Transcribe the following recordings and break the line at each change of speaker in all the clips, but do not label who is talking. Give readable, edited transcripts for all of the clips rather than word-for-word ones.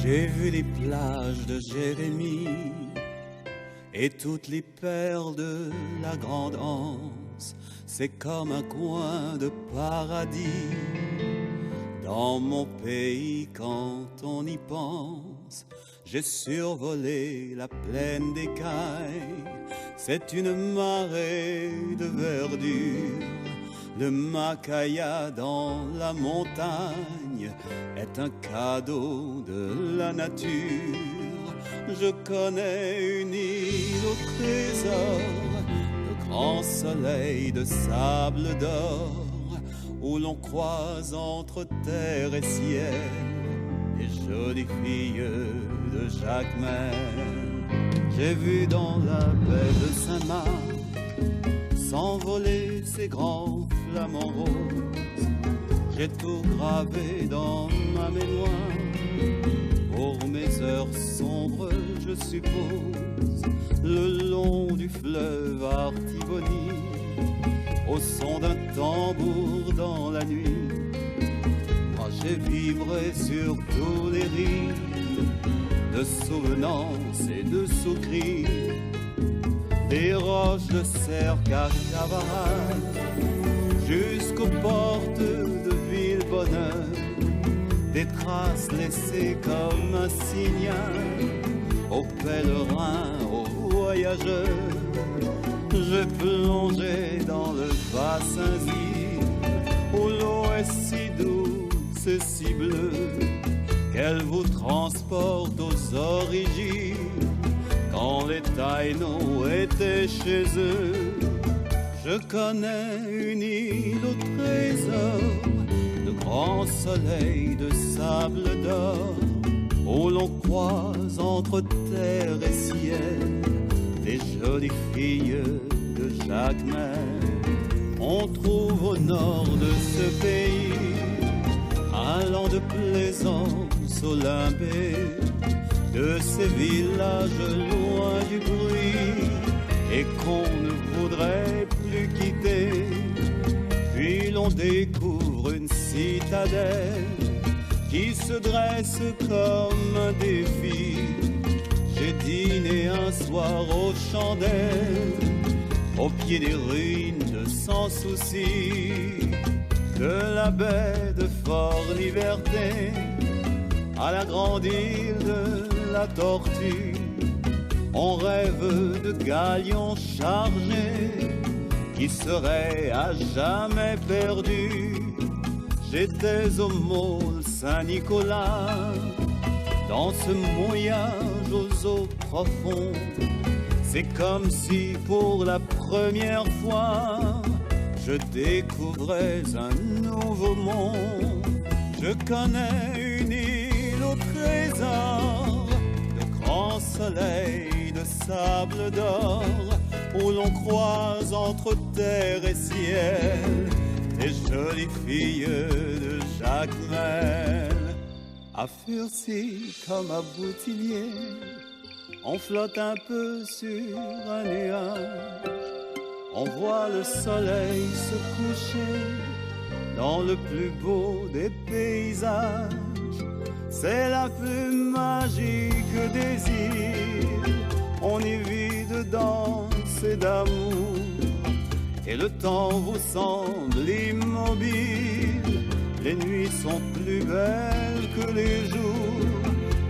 J'ai vu les plages de Jérémie et toutes les perles de la Grande Anse. C'est comme un coin de paradis dans mon pays quand on y pense. J'ai survolé la plaine d'écailles, c'est une marée de verdure. Le Macaya dans la montagne est un cadeau de la nature. Je connais une île au trésor, de grands soleils de sable d'or, où l'on croise entre terre et ciel les jolies filles de Jacmel. J'ai vu dans la baie de Saint-Marc s'envoler ces grands flamants roses. J'ai tout gravé dans ma mémoire pour mes heures sombres, je suppose, le long du fleuve Artibonite, au son d'un tambour dans la nuit. Moi j'ai vibré sur tous les rives de souvenance et de sous-cris, des roches de cercle à Cavaral jusqu'aux portes de Villebonheur, des traces laissées comme un signal aux pèlerins, aux voyageurs. Je plongeais dans le bassin où l'eau est si douce et si bleue qu'elle vous transporte aux origines quand les Taïnos étaient chez eux. Je connais une île au trésor, de grands soleils de sable d'or, où l'on croise entre terre et ciel les jolies filles de Jacmel. On trouve au nord de ce pays un land de plaisance olympique, de ces villages loin du bruit et qu'on ne voudrait plus quitter. Puis l'on découvre une citadelle qui se dresse comme un défi. J'ai dîné un soir aux chandelles, au pied des ruines de Sans Souci, de la baie de Fort-Liberté à la grande île de la Tortue. On rêve de galions chargés qui seraient à jamais perdus. J'étais au môle Saint-Nicolas, dans ce mouillage aux eaux profondes. C'est comme si pour la première fois je découvrais un nouveau monde. Je connais une île au trésor, de grands soleils de sable d'or, où l'on croise entre terre et ciel les jolies filles de Jacmel. À Furcy comme à Boutillier, on flotte un peu sur un nuage. On voit le soleil se coucher dans le plus beau des paysages. C'est la plus magique des îles. On y vit de danse et d'amour, et le temps vous semble immobile. Les nuits sont plus belles que les jours.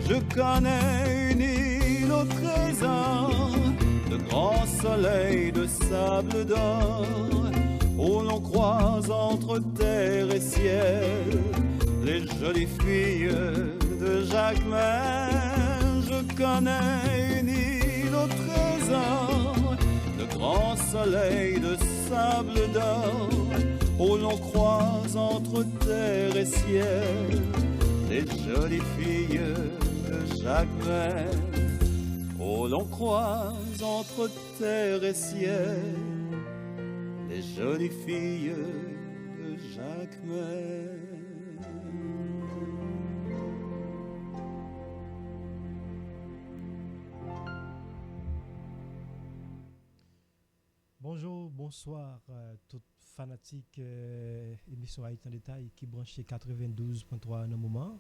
Je connais une île au trésor, de grands soleils de sable d'or, où l'on croise entre terre et ciel les jolies filles de Jacmel. Je connais une île au trésor, de grands soleils de sable d'or, où l'on croise entre terre et ciel les jolies filles de Jacmel. Où l'on croise entre terre et ciel les jolies filles de Jacmel.
Bonjour, bonsoir à toutes fanatiques émission Haïti en détail qui branchait 92.3 en un moment.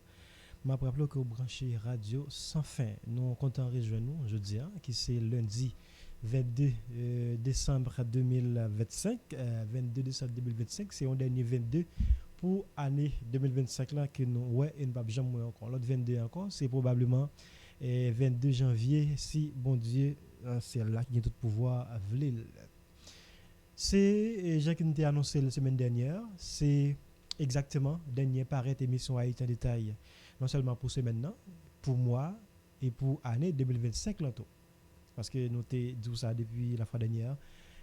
m'a rappelé que vous branchez Radio Sans Fin. Nous comptons rejoindre nous jeudi, qui c'est lundi 22 décembre 2025. 22 décembre 2025, c'est un dernier 22 pour l'année 2025 là que nous ouais et nous pas jamais encore. L'autre 22 encore, c'est probablement 22 janvier si bon Dieu c'est là qui a tout pouvoir vle. C'est Jacques qui nous a annoncé la semaine dernière, c'est exactement dernière paraît émission Haïti en détail. Non seulement pour ce maintenant, pour moi et pour l'année 2025 là tout. Parce que nous t'ai dit ça depuis la fois dernière.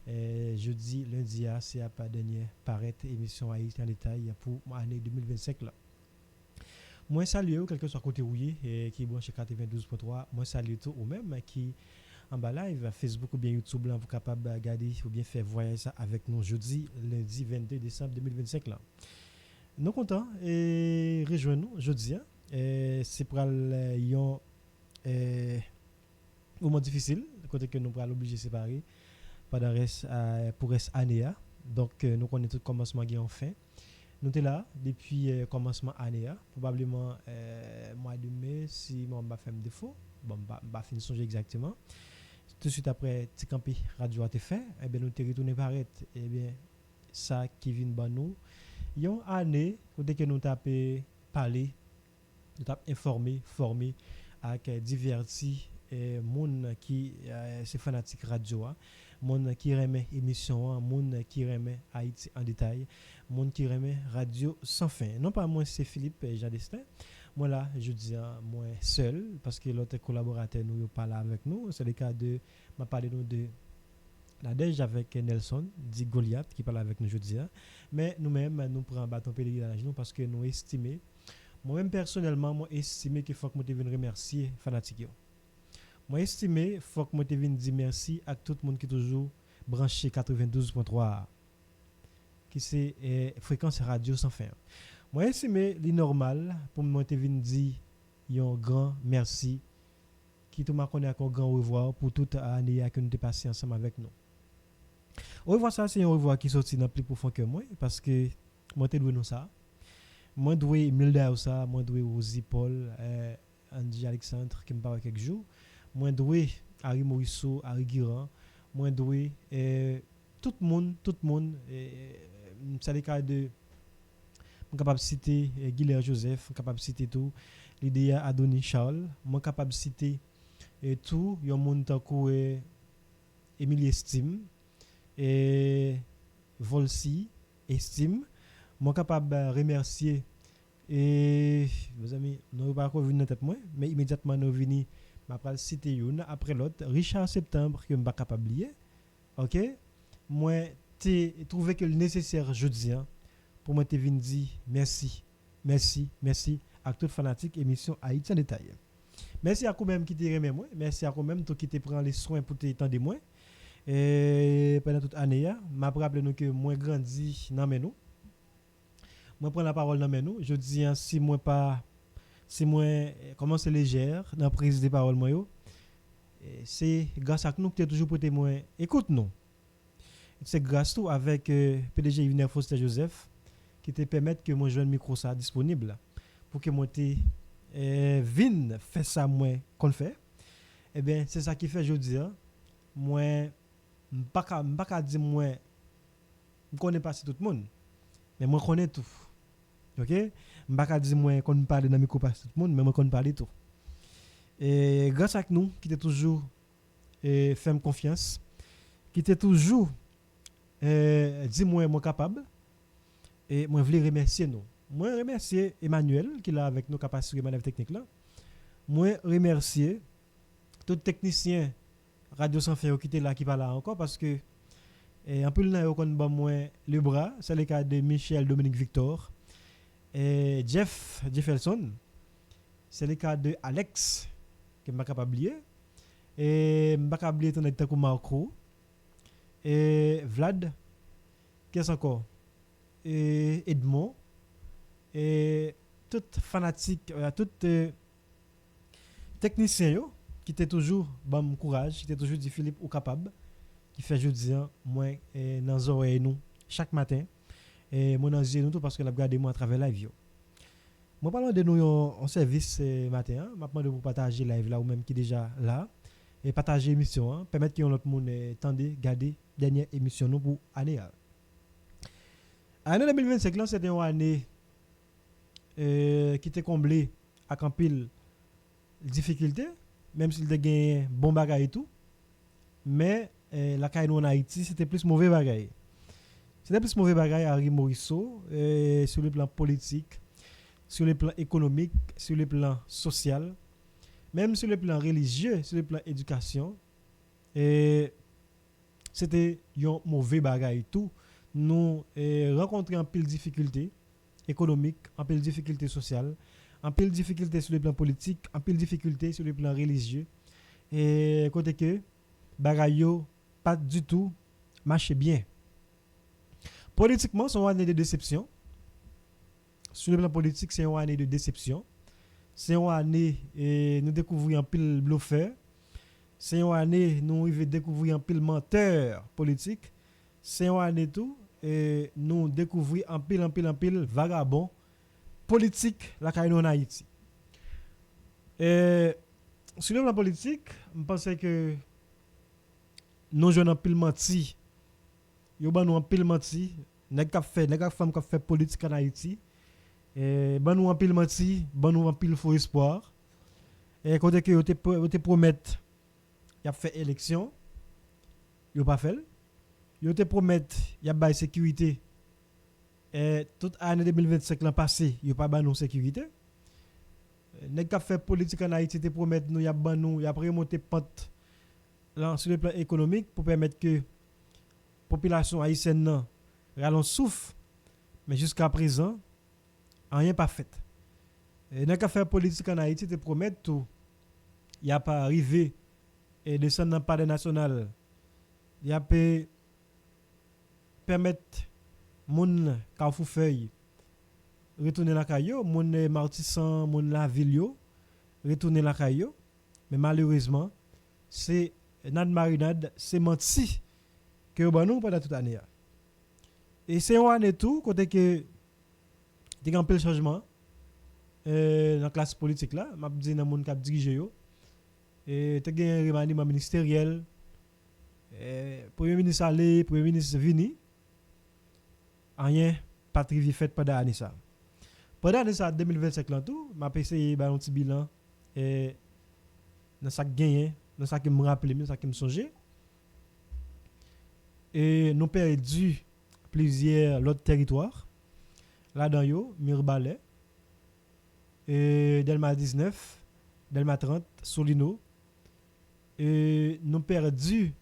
Jeudi, lundi, c'est à pas dernière paraître émission Haïti en détail pour l'année 2025 là. Moi saluer quel que soit côté rouillé qui branche 92.3. Moi saluer tout ou même qui en bas live Facebook ou bien YouTube là pour capable de regarder ou bien faire voyager ça avec nous jeudi, lundi 22 décembre 2025 là. Nous contents et rejoignez nous jeudi. C'est pour un moment difficile côté que nous pourrons l'obliger de séparer pendant pour reste année. Donc nous connaissons tout commencement qui en fin. Nous sommes là depuis commencement année, probablement mois de mai si mon m'a fait défaut. Bon bah finir songer exactement. Tout de suite après petit campé radio a été fait, et bien nous te retourner paraître et bien ça qui vient ban nous. Yon année côté que nous tapé parler, nous t'a informé, formé avec diverti moun qui c'est fanatique radio, moun qui remet émission, moun qui remet Haïti en détail, moun qui remet radio sans fin. Non pas moi c'est Philippe Jean Destin. Moi là, je dis moi seul parce que l'autre collaborateur nous parle avec nous, c'est le cas de m'a parlé nous de la Dej avec Nelson, dit Goliath qui parle avec nous jeudi. Mais nous-mêmes nous prenons bâton pèlerinage nous parce que nous estimons moi-même personnellement moi estimé qu'il faut que moi te vienne remercier fanatique yo. Moi estimé faut que moi te vienne dire merci à tout le monde qui toujours branché 92.3 qui c'est fréquence radio sans fin. Moi estimé li normal pour moi te vienne dire un grand merci qui tout m'a connaît un grand au revoir pour toute année que nous t'ai passé ensemble avec nous. Au revoir ça c'est un au revoir qui sorti dans plus profond que moi parce que moi te doué nous ça. Moi doué Milda ça, moi doué Rosie Paul, Andy Alexandre qui me parle quelques jours. Moi doué Harry Morisseau, Harry Guiran, moi doué tout le monde c'est le cas de capable citer Guilherme Joseph, capable citer tout Lydia Adonis Charles, moi capable citer tout yon monde tankou Émilie Estime et Volsi Estime, moi capable remercier et mes amis nous pas encore venir dans tête moi mais immédiatement nous venir m'a pral citer une après l'autre Richard Septembre que m'pas capable oublier. OK? Moi t'ai trouvé que le nécessaire jeudi pour moi te venir dire merci à tout fanatique émission Haïti en détail. Merci à vous-même qui te remet moi, merci à vous-même qui te prend les soins pour te tendre moi. Et pendant toute année, m'a rappelé nous que moi grandi dans nous. Moi prends la parole dans nous, je dis si moi comment c'est légère dans prise de parole moi yo. C'est grâce à nous que tu toujours pour témoin. Écoute nous. C'est grâce tout avec PDG Yvonne Foster Joseph qui te permettent que mon jeune micro ça disponible pour que moi te vin fait ça moi qu'on fait. Eh bien c'est ça qui fait aujourd'hui moi m'pas dire moi je connais pas tout le monde mais moi connais tout. OK? M'pas dire moi qu'on parle dans micro pas tout le monde mais moi qu'on parle tout. Et grâce à nous qui était toujours fait confiance qui était toujours dis moi capable et moi voulais remercier nous. Moi remercier Emmanuel qui là avec nous capacité manœuvre technique là. Moi remercier tout technicien Radio Sans Fin qui était là qui pas là encore parce que en plus là on ba moi le bras, c'est le cas de Michel Dominique Victor et Jefferson. C'est le cas de Alex que m'a capable oublier et m'a capable oublier ton état comme Marco et Vlad qu'est-ce encore et Edmond et tout fanatique tout technicien yo qui était toujours bon courage qui était toujours dit Philippe ou capable qui fait jeudi moi dans oreille nous chaque matin et mon dans nous tout parce que l'a regarder moi à travers la vie Moi parlant de nous en service matin, hein, m'a demandé pour partager live là ou même qui déjà là et partager émission hein, permettre que l'autre monde tende garder dernière émission nous pour année. Année 2025 là c'était une année qui était comblée avec un pile difficulté même s'il a gagné bon bagage et tout mais la caille en Haïti c'était plus mauvais bagage. C'était plus mauvais bagage à Harry Morisseau sur le plan politique, sur le plan économique, sur le plan social, même sur le plan religieux, sur le plan éducation. Et c'était un mauvais bagage tout. Nous rencontrons en pile difficulté économique, en pile difficulté sociale, en pile difficulté sur le plan politique, en pile difficulté sur le plan religieux. Et côté que bagay yo pas du tout marché bien. Politiquement, c'est une année de déception. Sur le plan politique, c'est une année de déception. C'est une année nous découvrons un pile bluffeur. C'est une année nous découvrir un pile menteur politique. C'est une année tout et nous découvrir un pile vagabond politique la caille en Haïti. Et sur le plan politique, je pense que nous jouons un pile menti. Yo ban nou an pile menti, nèg ka femme ka fait politique en Haïti. Et ban nou an pile menti, ban nou an pile faux espoir. Et côté que yo te promettre y a fait élection, yo pas fait. Yo te promettre y a bail sécurité. Et toute année 2025 l'an passé, yo pas ban nou sécurité. Nèg ka fait politique en Haïti te promettre nous y a ban nou, y a remonter pente là sur le plan économique pour permettre que population haïtienne nan ralon souffle mais jusqu'à présent rien pas fait. Et dans ka faire politique en Haïti te promettre tout y a pas arrivé et descendre dans palais national. Y a peut permettre moun Carrefour Feuille retourner la caillou, moun Martissan, moun la ville yo retourner la caillou mais malheureusement c'est nan marinade, c'est menti que vous avez pendant toute l'année. Et c'est un année tout, côté que il y a un peu de changement dans la classe politique là, m'a dit dans monde qui dirige yo. Et tu as un remaniement ministériel, premier ministre allé, premier ministre vini. Rien pas trivi fait pendant l'année ça. Pendant l'année ça 2025 là tout, m'a essayé ba un petit bilan et dans ça gagné, dans ça qui me rappelle, dans ça qui me songeait. Et nous perdu plusieurs autres territoires. Là-dedans, yo, Mirbalais, et Delma 19, Delma 30, Solino. Et nous perdu,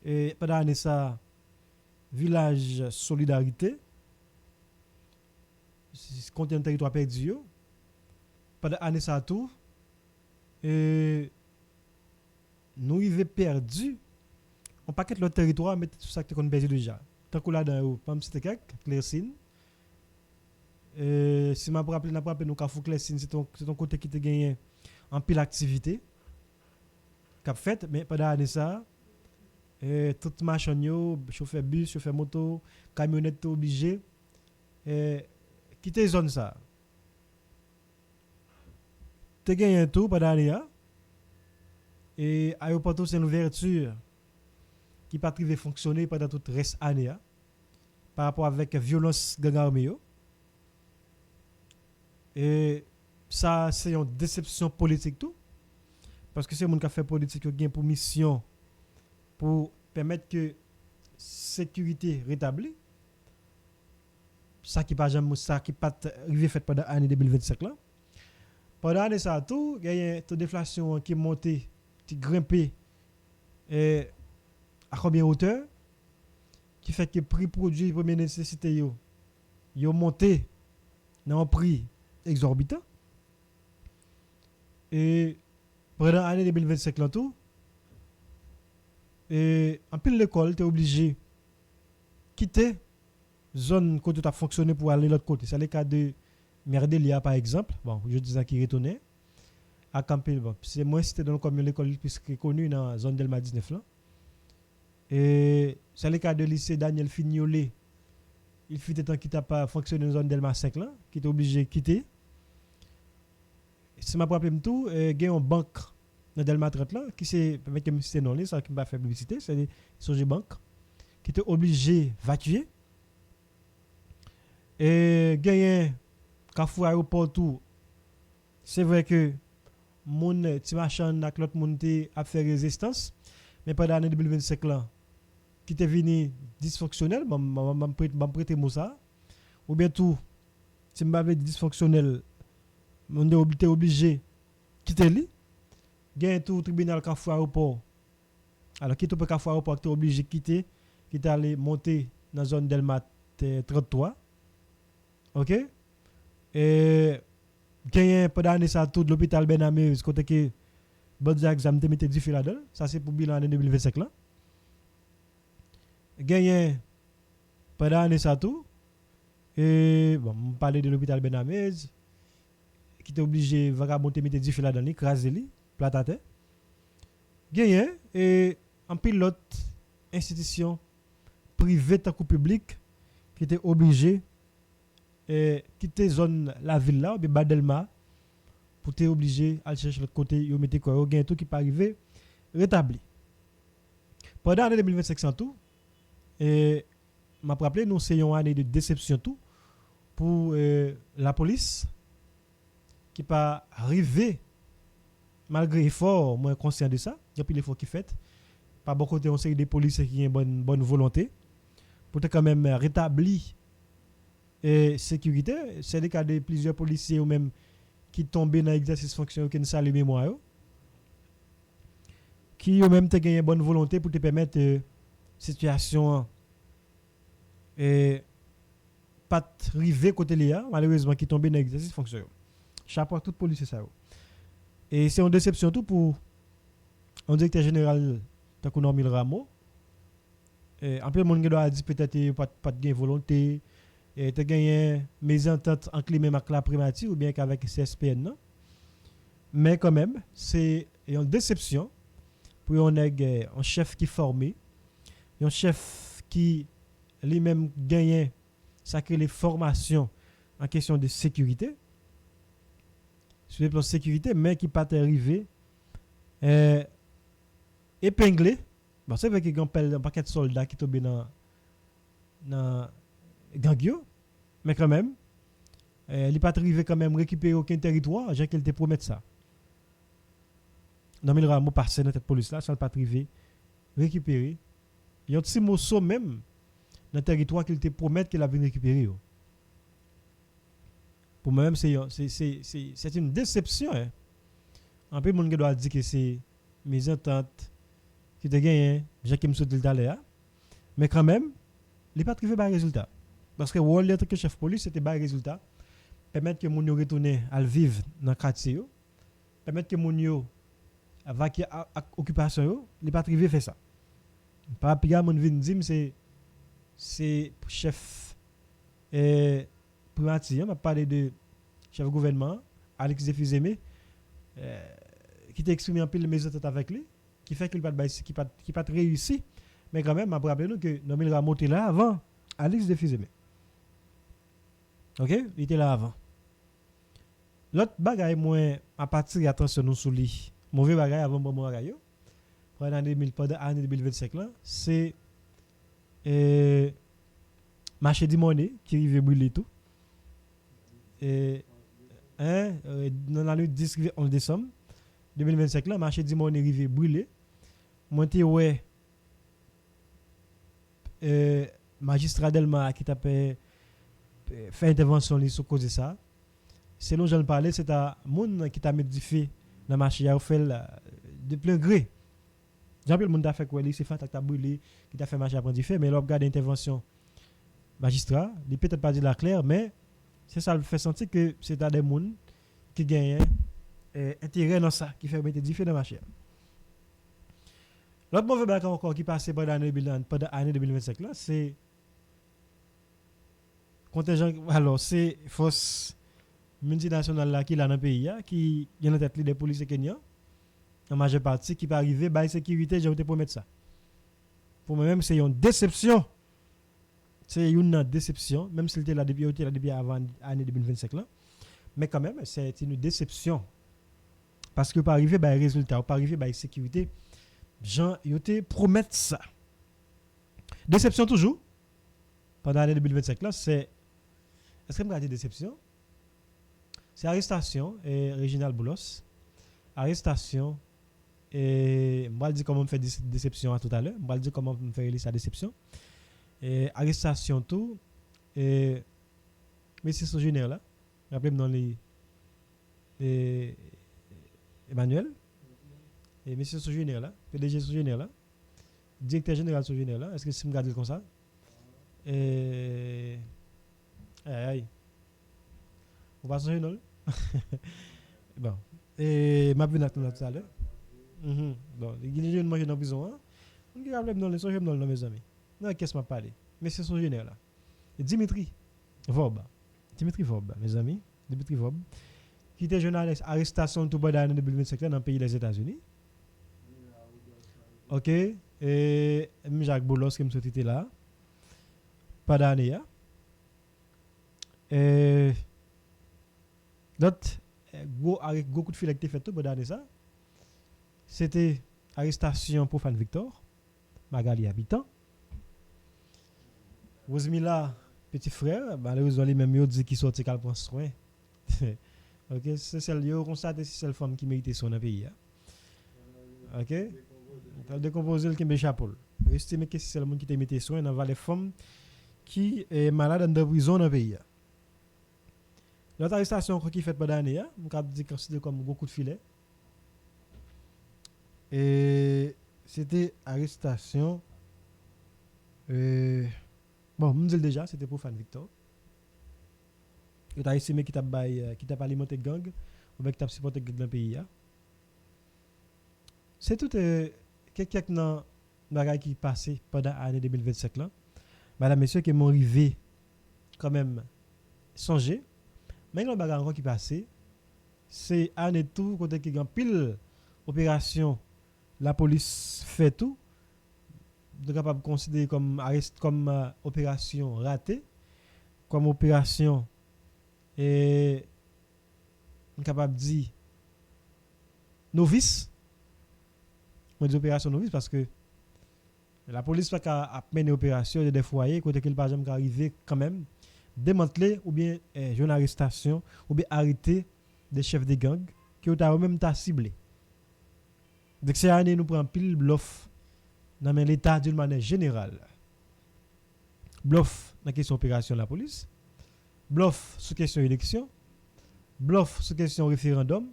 et pendant l'année ça, village Solidarité. C'est contient de territoire perdu. Yo. Pendant l'année ça tout, et nous y avons perdu. On paquet le territoire mais tout ça que qu'on perdu déjà tant que là dans pas c'était quelque Clercine si m'a rappelé n'a pas rappelé nous Carrefour Clercine c'est ton côté qui te gagné en pile activité cap fait mais pendant année ça toute machine yo chauffeur bus chauffeur moto camionnette obligé quitter zone ça te gagné tout pendant année et aéroport c'est une ouverture qui pas privé fonctionner pendant toute reste année par rapport avec violence gang armé et ça c'est une déception politique tout parce que c'est monde qui fait politique qui gain pour mission pour permettre que sécurité rétablie ça qui pas jamais ça qui pas arrivé fait pendant l'année 2025 là pendant l'année ça tout gagne taux d'inflation qui monté qui grimpé et à combien hauteur qui fait que prix produit première nécessité yo monté dans un prix exorbitant et pendant l'année 2025 là tout et en pile l'école tu es obligé quitter zone côté tu as fonctionné pour aller l'autre côté c'est le cas de Merdelia par exemple bon je disais qui retournait à camper bon c'est moi c'était dans comme l'école plus connue dans la zone Delma 19 là. Et c'est le cas de lycée Daniel Fignolet. Il fut un temps qui n'a pas fonctionné dans la zone Delma 5 là, qui est obligé de quitter si m'a rappelé tout, il y a une banque dans Delma 30 là, qui c'est, permettre que me citer non, ça qui m'a fait publicité, c'est des Soje Bank, qui était obligé d'évacuer. Et gagné Carrefour aéroport tout. C'est vrai que mon petit machin avec l'autre monde a fait résistance, mais pendant l'année 2025 là, qui était venu dysfonctionnel, m'a prêté mot ça. Ou bien tout, si m'avait dysfonctionnel, on était obligé quitter lui. Gagne tout tribunal Carrefour aéroport. Alors qui tout Carrefour aéroport était obligé de quitter, qui est allé monter dans la zone Delmat 33. OK? Et gagne pendant l'année ça tout l'hôpital Benamé côté que bon examen te mettait du fil là-dedans. Ça c'est pour bilan année 2025 là. Gagne pendant l'année ça tout. Et bon, on parlait de l'hôpital Benamé qui était obligé vagabonder mettre du fil là-dedans, écraser lui, platater. Gagne et en pilote institution privée tant que publique qui était obligé quitter zone la ville là ou bien Badelma pour être obligé à chercher l'autre côté yo mettre quoi gain tout qui pas arrivé rétabli pendant l'année 2025 tout et m'a rappelé nous c'est une année de déception tout pour la police qui pas arrivé malgré effort moi conscient de ça il y a plus l'effort qui fait pas beaucoup de série de police qui ont bonne volonté pour quand même rétablir et sécurité, c'est le cas de plusieurs policiers ou même qui tombent dans l'exercice fonction qui ne salue mémoire qui ont même gagné bonne volonté pour te permettre situation et pas river côté là malheureusement qui tombent dans l'exercice fonction. Chapeau à toute police ça. Et c'est une déception tout pour un directeur général Takou Normil Rameau. Et en plus monde qui doit dire peut-être pas de volonté et tu as gagné mes ententes en climat avec la primature ou bien qu'avec CSPN. Non? Mais quand même, c'est une déception pour un chef qui est formé, un chef qui lui-même gagne sacré les formations en question de sécurité, sur le plan de sécurité, mais qui pas arrivé épinglé. Bon, c'est vrai qu'il y a un paquet de soldats qui tombent dans Gangio, mais quand même, il n'est pas arrivé quand même récupérer aucun territoire, j'ai qu'elle te promet ça. Dans le rameau passé dans cette police là, ça n'est pas arrivé récupérer. Il y a un petit morceau même dans le territoire qu'il te promet qu'il a venu récupérer. Pour moi-même, c'est une déception. Hein. Un peu, mon gars doit dire que c'est mes ententes qui te gagnent, j'ai qui me saute le l'air. Mais quand même, il n'est pas arrivé par résultat. Parce que le rôle de chef de police, c'était par résultat. Permettre que mon yo retourne à vivre dans le quartier. Permettre que mon yo vaquer à occupation. Il n'est pas arrivé faire ça. Par rapport à mon vin c'est chef primature, on va parler de chef de gouvernement, Alex Defizeme, qui t'a exprimé un peu les méthodes avec lui, qui fait qu'il n'a pas réussi. Mais quand même, je rappelle nous que Nomil Rameau était là avant Alex Defizeme. Ok? Il était là avant. L'autre bagaille, moi, à partir attention nous sous lui, mauvais bagaille avant bon bagaille, pour l'année 2025 là, c'est marché du monnaie qui arrive brûler tout. Et dans l'année 10 11 décembre 2025 là, marché du monnaie arrive brûler. Monté ouais magistrat Delma qui t'a fait intervention sur cause de ça. Selon j'en parlais, c'est un monde qui t'a mis du feu dans marché a fait de plein gré. Jean-Pierre monde t'a fait quoi, c'est fait t'a brûlé qui t'a fait marché à prendre du feu, mais là regarde intervention magistrat, il peut-être pas dit la claire, mais c'est ça le fait sentir que c'est des monde qui gagnent intérêt dans ça qui fait mettre du feu dans marché. L'autre mauvais bac encore qui passe pendant l'année 2025 là, c'est contingent, alors c'est force multinationale là qui là dans le pays qui y a en tête des policiers kenyans en majeure partie qui peut arriver by sécurité, j'ai te promettre ça. Pour moi-même c'est une déception. C'est une déception même s'il était là depuis avant l'année 2025 là. Mais quand même c'est une déception parce que pas arriver bah résultat, pas arriver bah sécurité. Jean yote promettent ça. Déception toujours. Pendant l'année 2025 là, c'est est-ce que me garder déception? C'est arrestation et Réginald Boulos. Arrestation et moi dire comment me fait déception à tout à l'heure, moi dire comment me faire sa déception. Et arrestation tout et monsieur Sogénère là, rappelez-moi dans les Emmanuel et monsieur Sogénère là, PDG Sogénère là, directeur général Sogénère là, est-ce que c'est me garder comme ça? Et aïe. On va changer non? Bon. Et m'a venu tout à l'heure. Bon, il y a une manger dans la prison hein. On qui rappelle dans les songer dans mes amis. Non, qu'est-ce m'a parlé? Mais c'est son général là. Et Dimitri Vob, mes amis, Dimitri Vob, qui était journaliste arrestation tout bas d'année 2025 dans le pays des États-Unis. OK, et Jacques Boulos qui me sorti là. Pas d'année hein. Et d'autres avec beaucoup de filets qui fait tout bas d'année ça. C'était arrestation pour Fan Victor, Magali habitant. Rosemilla, petit frère, malheureusement, les mêmes dit qu'il sorti qu'elle prend soin. OK, c'est celle yo constate c'est celle femme qui mérite son dans le pays. OK? Elle décomposer qui met chapeau. Estimez que c'est le monde qui te mette soin dans les femmes qui est malade dans prison dans le pays. L'autre arrestation qui fait pendant l'année, on peut dire considéré comme beaucoup de filets. Et c'était arrestation. Bon, je dis déjà, c'était pour Fan Victor. Et tu as estimé qui t'a alimenté gang, ou bien qui t'a supporté gang dans le pays. C'est tout quelques bagages qui passé pendant l'année 2025 là. Madame, messieurs, qui m'ont arrivé quand même songer. Mais il y a un bagage encore qui passé. C'est année tout, côté qui a pile opération. La police fait tout, de capable considérer comme opération ratée, comme opération et capable dire novice. On dit opération novice parce que la police pas qu'à mener opération de des foyers côté qu'il pas jamais arriver quand même démanteler ou bien une arrestation ou bien arrêter des chefs de gang qui ont même ta ciblé. Donc cette année nous prend pile bluff dans l'état d'une manière générale. Bluff dans question opération de la police, bluff sur question élection, bluff sur question référendum,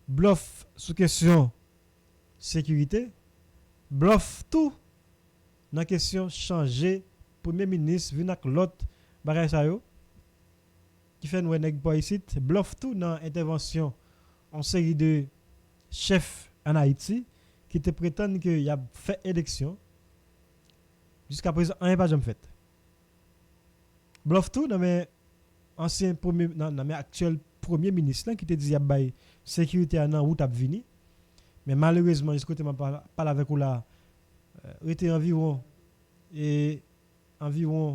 bluff sur question sécurité, bluff tout dans question changer premier ministre venir avec l'autre bagage ça yo qui fait nous nèg pas ici, bluff tout dans intervention en série de chefs en Haïti qui te prétendent qu'il y a fait élection jusqu'à présent rien pas jamais fait. Bluff tout dans mes anciens premier dans mes actuel premier ministre qui te dit y a bail sécurité en route à venir mais malheureusement jusqu'à côté m'a pas avec ou là était environ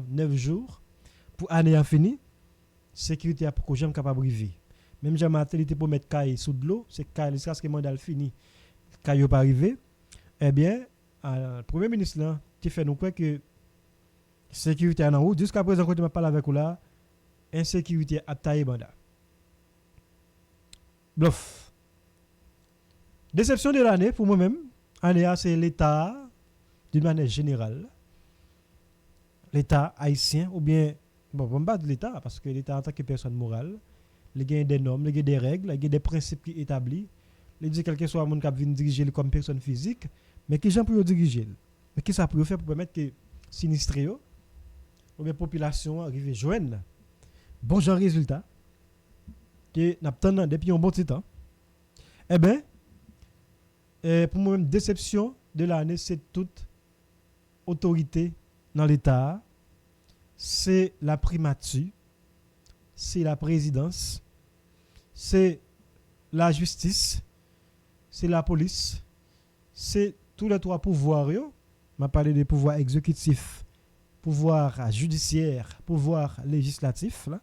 9 jours pour année à fini sécurité a pour jamais capable arriver même jamais attelé pour mettre caille sous de l'eau c'est caille jusqu'à ce que mandat fini caille pas arrivé eh bien le premier ministre là tu fait nous croire que sécurité en route jusqu'à présent quand tu m'a parlé avec ou là insécurité a taillé banda bluff déception de l'année pour moi-même année c'est l'état d'une manière générale l'état haïtien ou bien bon on pas de l'état parce que l'état en tant que personne morale il y a des normes il y a des règles il y a des principes qui établis il dit quelque soit monde qui vient diriger comme personne physique mais qui gens pour diriger mais qui ça pour faire pour permettre que sinistré ou bien population arrive joindre bon genre résultat que n'attendant depuis un bon petit temps eh ben pour moi même déception de l'année c'est toute autorité dans l'état c'est la primature c'est la présidence c'est la justice c'est la police c'est tous les trois pouvoirs yo m'a parlé des pouvoirs exécutifs pouvoir judiciaire pouvoir législatif là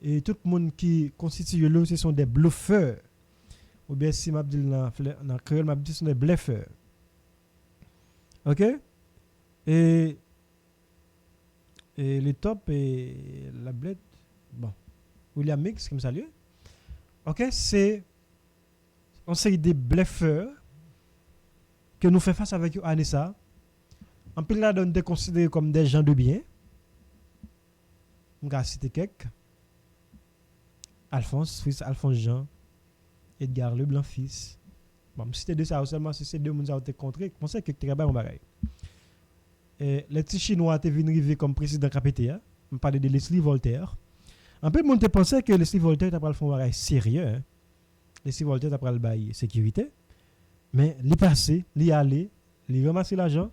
et tout le monde qui constitue là ce sont des bluffeurs ou bien si m'a dit dans créole m'a dit sont des bluffeurs. OK? Et les top et la bled bon, William Mix comme salue. OK, c'est on série des bluffeurs que nous fait face avec Anissa. En plus là on est considérés comme des gens de bien. On va citer quelques Alphonse, fils Alphonse Jean, Edgar Leblanc fils. Bon, si c'était de ça seulement si c'est deux monde ça été contré, je pensais que très bien on bagaille. Les petits chinois étaient venus arriver comme président KPTA, on parlait de Leslie Voltaire. En peu monde pensait que Leslie Voltaire t'a pas le fond bagaille sérieux hein. Leslie Voltaire t'a pas le bail sécurité. Mais li passé, li aller, li ramasser l'argent,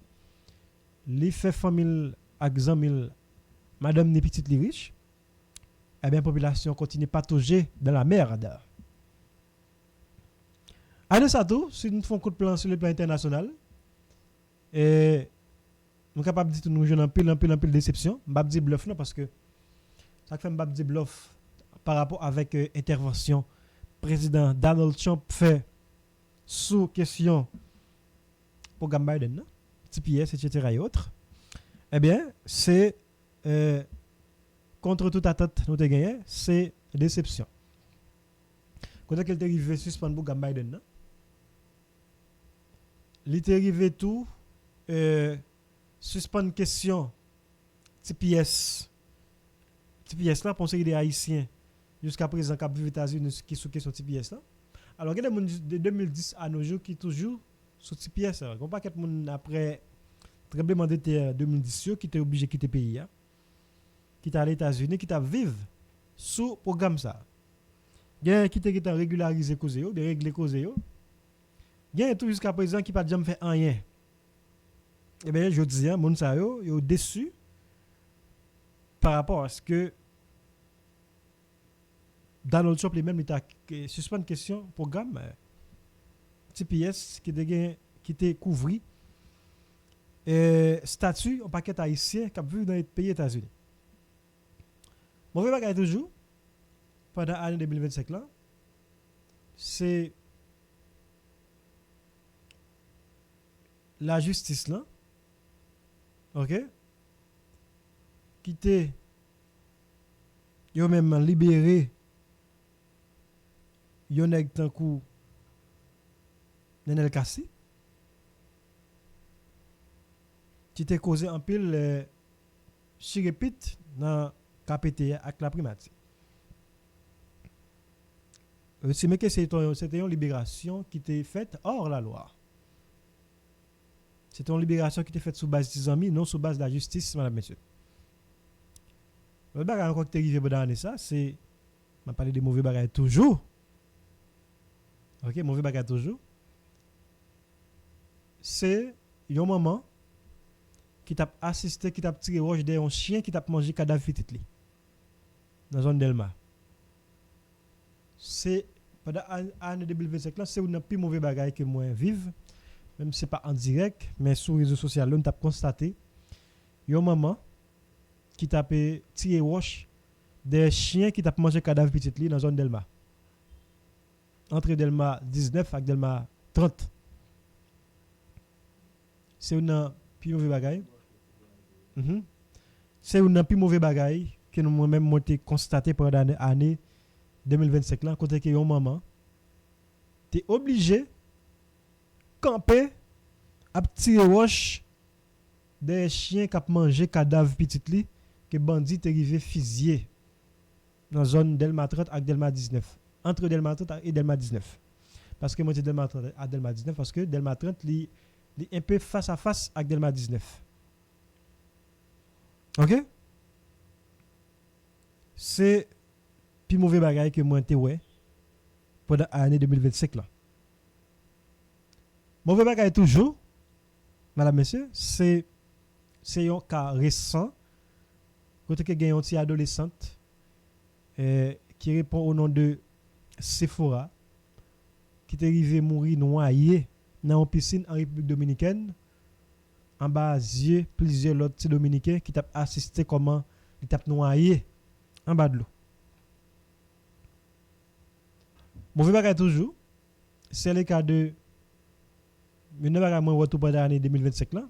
li fait famille avec 100 000 madame ni petite li riche. Eh bien, la population continue patauger dans la merde. Allez, ça tout, si nous faisons un coup de plan sur le plan international, et nous sommes capables de dire que nous jouons un pile de déception. Je ne vais pas dire bluff, non, parce que ça fait un dire bluff par rapport avec l'intervention président Donald Trump fait sous question programme Biden, TPS, etc. et autres. Eh bien, c'est contre toute attente nous avons gagné, c'est déception. Quand elle est arrivée suspendre pour Biden, il est arrivé tout suspendre question TPS. TPS là pour ceux des haïtiens jusqu'à présent qui vivent aux États-Unis qui sous question TPS là. Alors il y a des gens de 2010 à nos jours qui toujours sur TPS là. On pas quelqu'un monde après tremblement de terre 2010 qui était obligé de quitter le pays hein. Qui t'a aux États-Unis, qui t'a vivre sous programme ça. Il y a qui t'a régularisé cause yo, de régler cause yo. Il y a tout jusqu'à présent qui pas jamais fait rien. Eh bien, je dis hein, moun sa yo déçu par rapport à ce que Donald Trump lui-même il t'a suspend question programme TPS qui était couvri statut en paquet haïtien qui a vu dans les pays États-Unis. Mauvais bagage toujours pendant l'année 2025 là, c'est la justice là, ok, qui était yo même libéré yon nèg tan kou Nenel Kassi qui était causé en pile chirépite dans KPTA avec la primati. C'est mais que c'était une libération qui était faite hors la loi. C'était une libération qui était faite sous base des amis, non sous base de la justice, madame, monsieur. Le bagage encore qui est arrivé dans ça, c'est on parler de mauvais bagages toujours. OK, mauvais bagages toujours. C'est un maman qui t'a assisté, qui t'a tiré roche d'un chien qui t'a mangé cadavre petit li. Dans la zone Delma. C'est pendant l'année 2025 là, c'est un plus mauvais bagage que moi vive, même si c'est pas en direct, mais sur les réseaux sociaux, on t'a constaté un maman qui t'a tiré roche des chiens qui t'a mangé cadavre petit li dans la zone Delma. Entre Delma 19 et Delma 30. C'est un plus mauvais bagage. C'est un plus mauvais bagage que nous moi-même monté constaté pendant l'année 2025 là, côté que yon maman t'es obligé camper à tirer roche des chiens qui a mangé cadavre petit li que bandit est arrivé fusillé dans zone Delma 30 avec Delma 19, entre Delma 30 et Delma 19. Parce que moi c'est Delma 30 à Delma 19 parce que Delma 30 li un peu face à face avec Delma 19. OK? C'est plus mauvais bagage que moi te ouais pendant l'année 2025 là. Mauvais bagage toujours madame monsieur, c'est un cas récent côté que gagne une petite adolescente qui répond au nom de Sephora qui est arrivé mourir noyé dans une piscine en République dominicaine en bas yeux plusieurs autres petits dominicains qui t'a assisté comment il t'a noyé en bas de l'eau. Mauvais bagage toujours c'est le cas de mais ne pas moi retour pendant l'année 2025 là,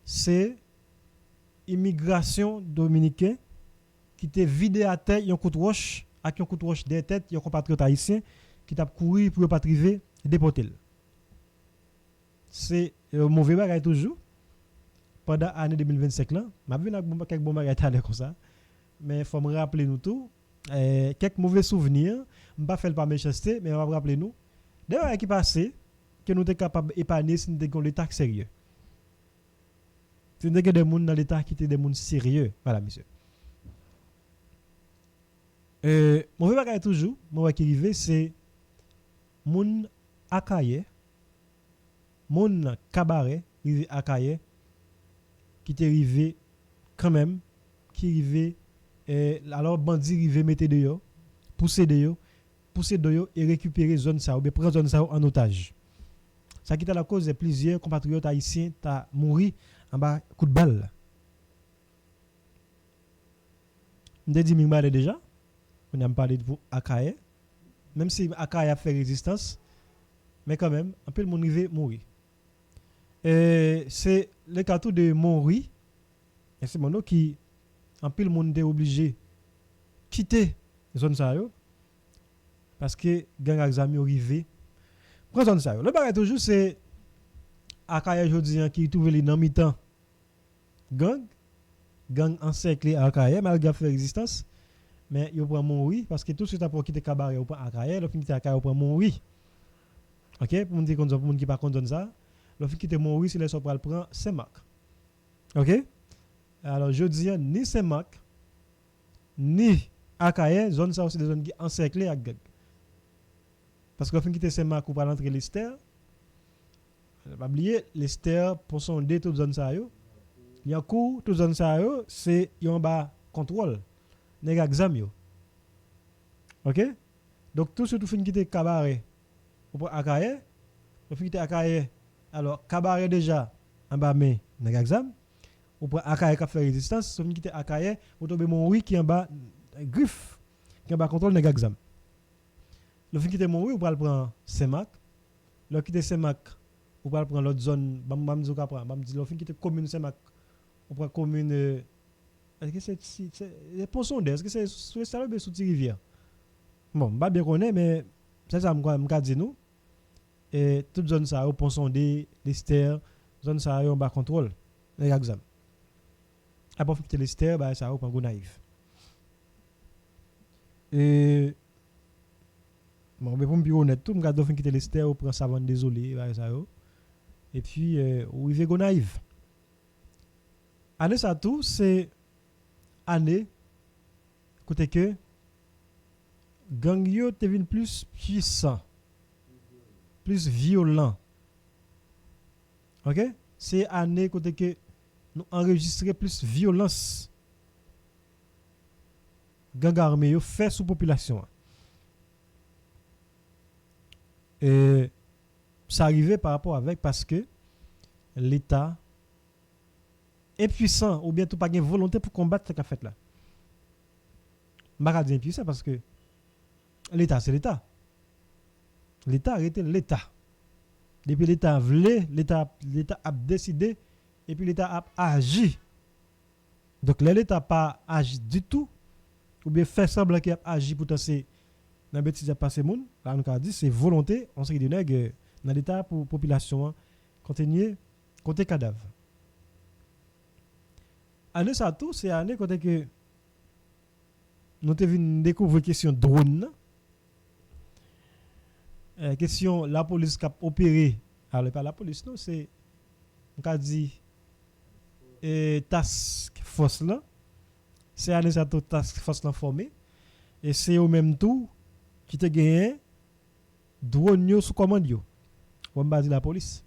c'est immigration dominicaine qui te vidé à terre un coup de roche avec un coup de roche des têtes un compatriote haïtien qui t'a couru pour pas arriver déporter. C'est mauvais bagage toujours pendant l'année 2025 là, m'a vu quelques bons bagages comme ça, mais faut me rappeler nous tout quelques mauvais souvenirs, on pas faire par méchanceté mais on va rappeler nous d'ailleurs qui passé que nous sommes capables d'épargner si nous avons l'État sérieux. Si nous avons des gens dans l'État qui sont des gens sérieux. Voilà, monsieur. Mon bagage toujours, mon qui arrive, c'est mon akaye, mon cabaret, rive akaye, qui est arrivé quand même, qui arrivé, alors bandit rive mettre dehors, pousser dehors et récupérer zone ça, ou bien prendre zone ça en otage. Ça qui est la cause de plusieurs compatriotes haïtiens ta mouru en bas coup de balle. On a dit que déjà, on a parlé de Akaye, même si Akaye a fait résistance, mais quand même, un peu le monde arrivé mourir. C'est le cas de Mori, et c'est mon qui, un peu le monde est obligé de quitter la zone ça, parce que gang examen arrivé. Prends ça. Le bagage toujours c'est Akaye aujourd'hui qui trouve les dans mi-temps gang encerclé Akaye malgré faire résistance mais il prend mon oui parce que tout de suite après quitter cabaret ou prend Akaye le fin quitter Akaye prend mon oui. OK pour me dire comme ça pour monde qui pas condamne ça le fin quitter mon oui c'est les so pral prend Saint-Marc. OK alors je dis ni Saint-Marc ni Akaye zone ça c'est des zones qui encerclées avec gang. Parce que quand on quitte Saint-Marc ou pas l'entrée l'Ester, pas oublier l'Ester pour sonder toute zone ça yo. Il y a coup toute zone ça yo, c'est en bas contrôle. Nèg exam yo. OK? Donc tout ce tout fin quitter cabaret ou Akaye, on fin quitter Akaye. Alors cabaret déjà en bas mais nèg exam ou pour Akaye qui fait résistance, on fin quitter Akaye, ou tomber mon oui qui en bas griffe qui en bas contrôle nèg exam. Le fin quitter mon oui, on va prendre Saint-Marc. Le quitter Saint-Marc, on va prendre l'autre zone. Bam dit le fin quitter commune Saint-Marc. On prend commune est-ce que c'est Ponson est-ce que c'est sur ça ou sous rivière. Bon, pas bien connaît mais c'est ça me dit nous. Et toute zone ça au Ponson l'Ester, zone ça on bas contrôle. Les exam. Après quitter l'Ester, bah ça on prend Gonaïve. Et bon, mais pour me dire honnête, tout, je vais quitter l'Ester, on prend ça, désolé, ça. Et puis, on arrive Gonaïve. Année ça tout, c'est année, côté que, gang yo te vin plus puissant, plus violent. OK? C'est année, côté que, nous enregistrons plus violence. Gang armé yo fait sous population. Et ça arrivait par rapport avec parce que l'État est puissant ou bien tout pas de volonté pour combattre ce qu'a fait là. Je ne vais pas dire impuissant parce que l'État c'est l'État. L'État a été l'État. Depuis l'État voulait, l'État a décidé et puis l'État a agi. Donc l'État n'a pas agi du tout ou bien fait semblant qu'il a agi pour tasser dans le bêtise de passer monde, là on a dit c'est volonté, on sait que dans l'état pour population continuer compter cadavre. Année ça tout c'est année côté que nous te vinn découvrir question drone. Question la police qui a opéré, alors pas la police non, c'est on a dit task force là. C'est année ça tout task force là formé et c'est au même tout qui te gagné drone yo sous commande yo. On va dire la police.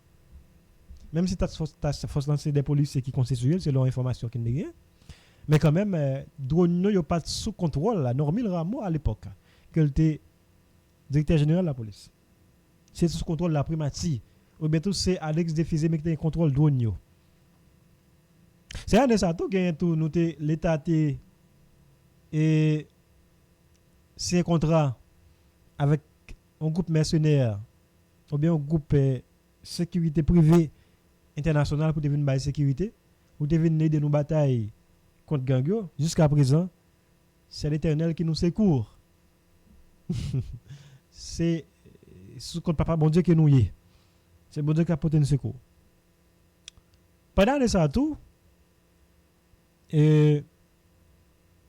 Même si task force c'est des policiers qui constituent c'est leur information qui gagne. Mais quand même drone yo pas sous contrôle la Normil Rameau à l'époque que était directeur général de la police. C'est sous contrôle la primatie ou bientôt c'est Alex Defizé mais qui a contrôle drone yo. C'est un de ça tout gagne tout nous l'état et c'est un contrat avec un groupe mercenaire ou bien un groupe sécurité privée internationale pour te venir bailler sécurité, pour te venir aider nous bataille contre gang yo, jusqu'à présent, c'est l'Éternel qui nous secourt. C'est sous compte papa bon Dieu que nous y est. C'est bon Dieu qui a porté nous secours. Pendant ça tout, et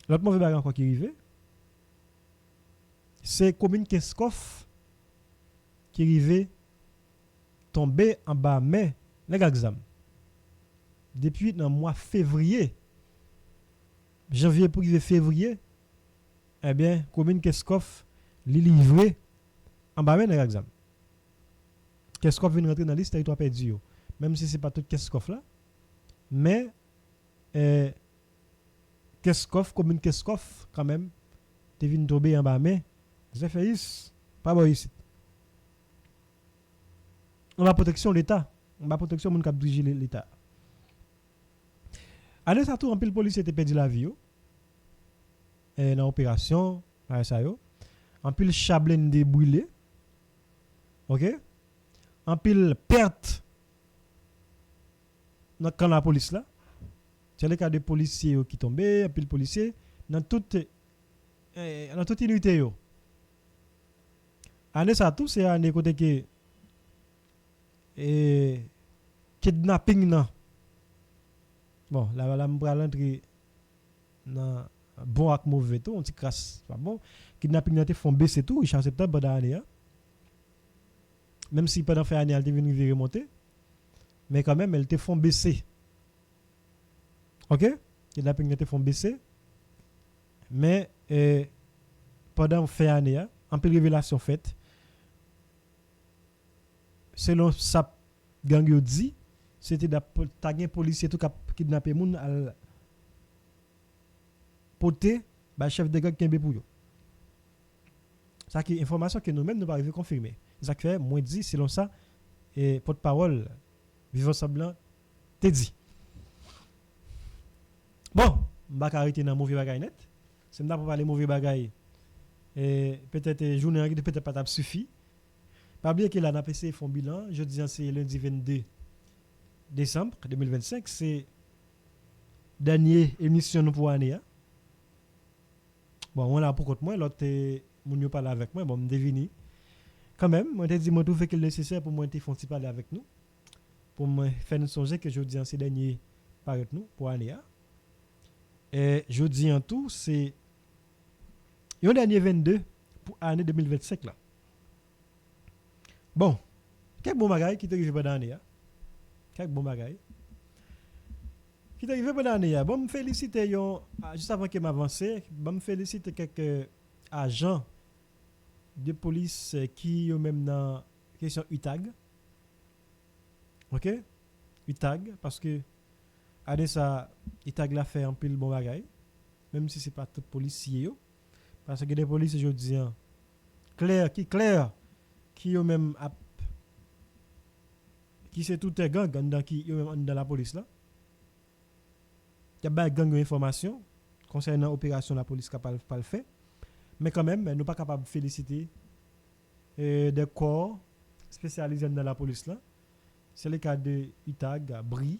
l'autre mauvais bagage encore qui arrive, c'est commune Keskov qui arrive tomber en bas mais les gars exam. Depuis le mois février, janvier pour arriver février, eh bien commune Keskov li livré en bas mais les exam. Keskov vient rentrer dans la liste territoire perdu, même si c'est pas tout Keskov là, mais Keskov commune Keskov quand même te vient tomber en bas mais c'est fait pas bon ici. On va protection l'État, on va protection moun k'ap dirige l'État. Année ça tout en pile policier te perdu la vie yo. Dans opération ça yo. En pile chablin de brûlé. OK? En pile perte dans quand la police là. C'est le cas de policiers qui tombé, en pile policier dans toute unité yo. Année ça tout c'est année côté que kidnapping nan. Bon, là me pral entrer dans bon ak mauvais tout, on ti crasse, pas bon. Kidnapping nan te font baisser tout, Richard septembre pendant année. Même si pendant fin année elle te venu remonter, mais quand même elle te font baisser. OK? Kidnapping nan te font baisser. Mais pendant fin année, en pile révélation faite, selon ça gang yo dit, c'était d'après policier tout cap kidnapper moun al poté ba chef de gang kembe pour yo. Ça qui information que nous même nous pas arriver confirmer. Ça fait moins dit selon ça et porte-parole vivant semblant te dit. Bon, m'pa arrêter dans mauvais bagay net. C'est m'pa parler mauvais bagay et peut-être journée peut-être pas suffit. Pas oublier que là, on a passé font bilan. Je dis c'est lundi 22 décembre 2025. C'est dernière émission pour l'année. Bon, on a pour contre moi. L'autre, moun yo parle avec moi. Bon, me devine. Quand même, moi, je dis, moi, tout fait que le nécessaire pour moi, te font parler avec nous. Pour me faire nous songer que je dis c'est dernier par nous pour l'année. Et je dis en tout, c'est un dernier 22 pour l'année 2025 là. Bon, quel bon bagay qui t'arrive pendant l'année. Quel bon bagay. Qui t'arrive pendant l'année. Bon, me féliciter juste avant que m'avance, bon me féliciter quelques agents de police qui ont même dans question UTAG. OK? UTAG parce que année ça UTAG l'a fait un pile bon bagay. Même si c'est pas tout policier yo parce que des policiers aujourd'hui clair qui ont même qui c'est tout un gang dans qui même dans la police là. Il y a pas gang d'information concernant opération la police capable pas le faire mais quand même nous pas capable de féliciter des corps spécialisés dans la police là. C'est le cas de UTAG, BRI,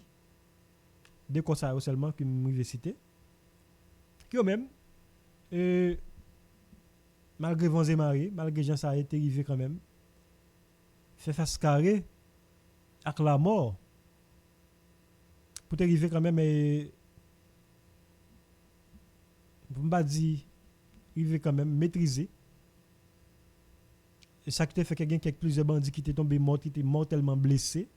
des corps ça seulement qui m'université qui ont même malgré vents et marées, malgré gens ça a été arrivé quand même fait face carré avec la mort pour arriver quand même pour pas dire arriver quand même maîtriser et ça qui fait que quelques plusieurs bandits qui étaient tombés morts qui étaient mortellement blessés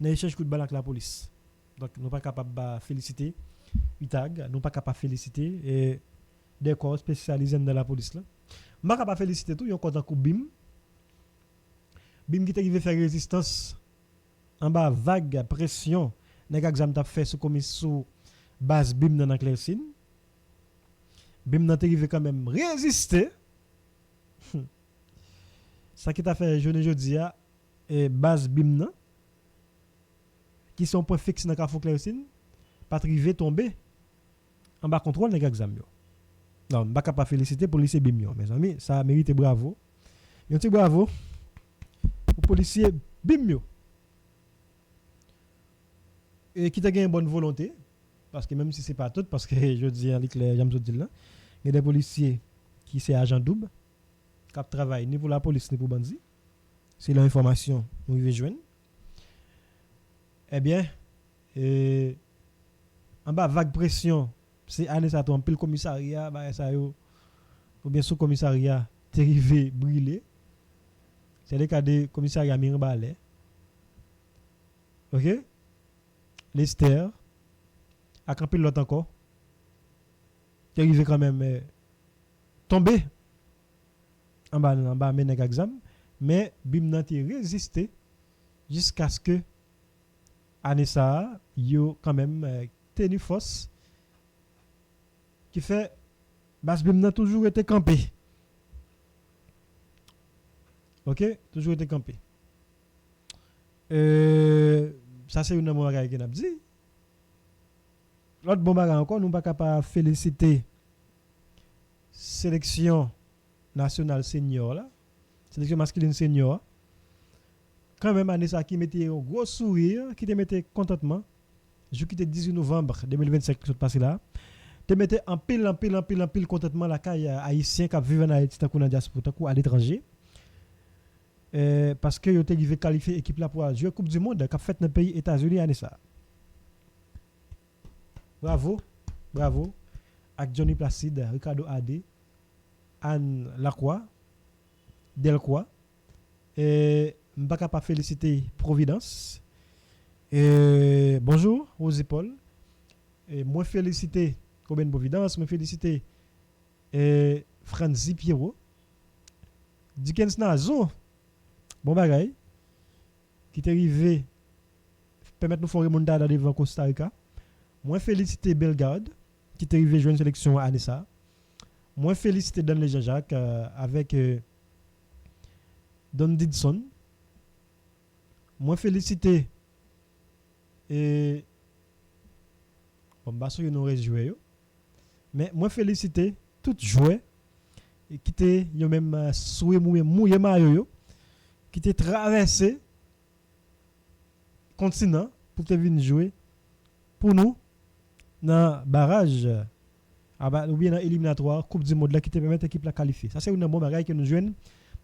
dans échange coup de balle avec la police. Donc nous pas capable de féliciter UTAG, nous pas capable de féliciter et des corps spécialisés dans la police là. Nous pas capable de féliciter tout, yon content coup BIM qui est arrivé faire résistance en bas vague pression nèg exam t'a fait sous base BIM dans Clercine. BIM n'a arrivé quand même résister. Ça qui t'a fait journée jodi a et base BIM nan qui sont point fixe dans Carrefour Clercine pas arrivé tomber en bas contrôle nèg exam yo. Non, pas capable féliciter policier BIM yo mes amis, ça mérite bravo. Un petit bravo. aux policiers bim yo. Et qui t'a gagné une bonne volonté parce que même si c'est pas tout parce que je dis avec les j'aime dire là, il y a des policiers qui c'est agent double qui travaillent ni pour la police ni pour bandit. C'est l'information nous y joindre. Eh bien en bas vague pression, c'est année ça en pile commissariat bah ça yo ou bien sous commissariat terrivé brûlé. C'est le cas de commissariat Mirbalais. OK? Lester a campé l'autre encore. Qui arrivé quand même tomber en bas mener examen mais bim nan te résisté jusqu'à ce que Anessa yo quand même tenu force qui fait bas bim nan toujours été campé. OK, toujours été campé. Ça c'est une bonne bagage que n'a dit. L'autre bon bagage encore nous pas capable féliciter sélection nationale senior là, sélection masculine senior. Quand même Anessa qui mettait un gros sourire, qui te mettait contentement. Je quitté 18 novembre 2025 qui passé là. Te mettait en pile contentement la caille haïtien qui vivent en Haïti tant qu'on a diaspora ou à l'étranger. Parce que yo te arrivé qualifier équipe là pour jouer Coupe du monde qu'a fait dans le pays États-Unis année ça. Bravo avec Johnny Placide, Ricardo Adé, Anne Lacroix, Delcroix et m'pa pas féliciter Providence. Bonjour aux épaules. Et moi féliciter Combien Providence, moi féliciter Franzi Pierrot. Dickens Nazo. Bon bagay qui t'est arrivé permettre nous faire remontada devant Costa Rica. Moi féliciter Bellegarde qui t'est arrivé jouer une sélection à Anessa. Moi féliciter Dan Jean-Jacques avec Don Didson. Moi féliciter et bon bah so nous reste jouer mais moi féliciter tout joueur et qui t'est yo même soué mouillé maillot qui t'est traversé continent pour te venir jouer pour nous dans barrage ou bien dans éliminatoire Coupe du monde là qui te permet l'équipe la qualifier. Ça c'est une bonne bagaille que nous jouons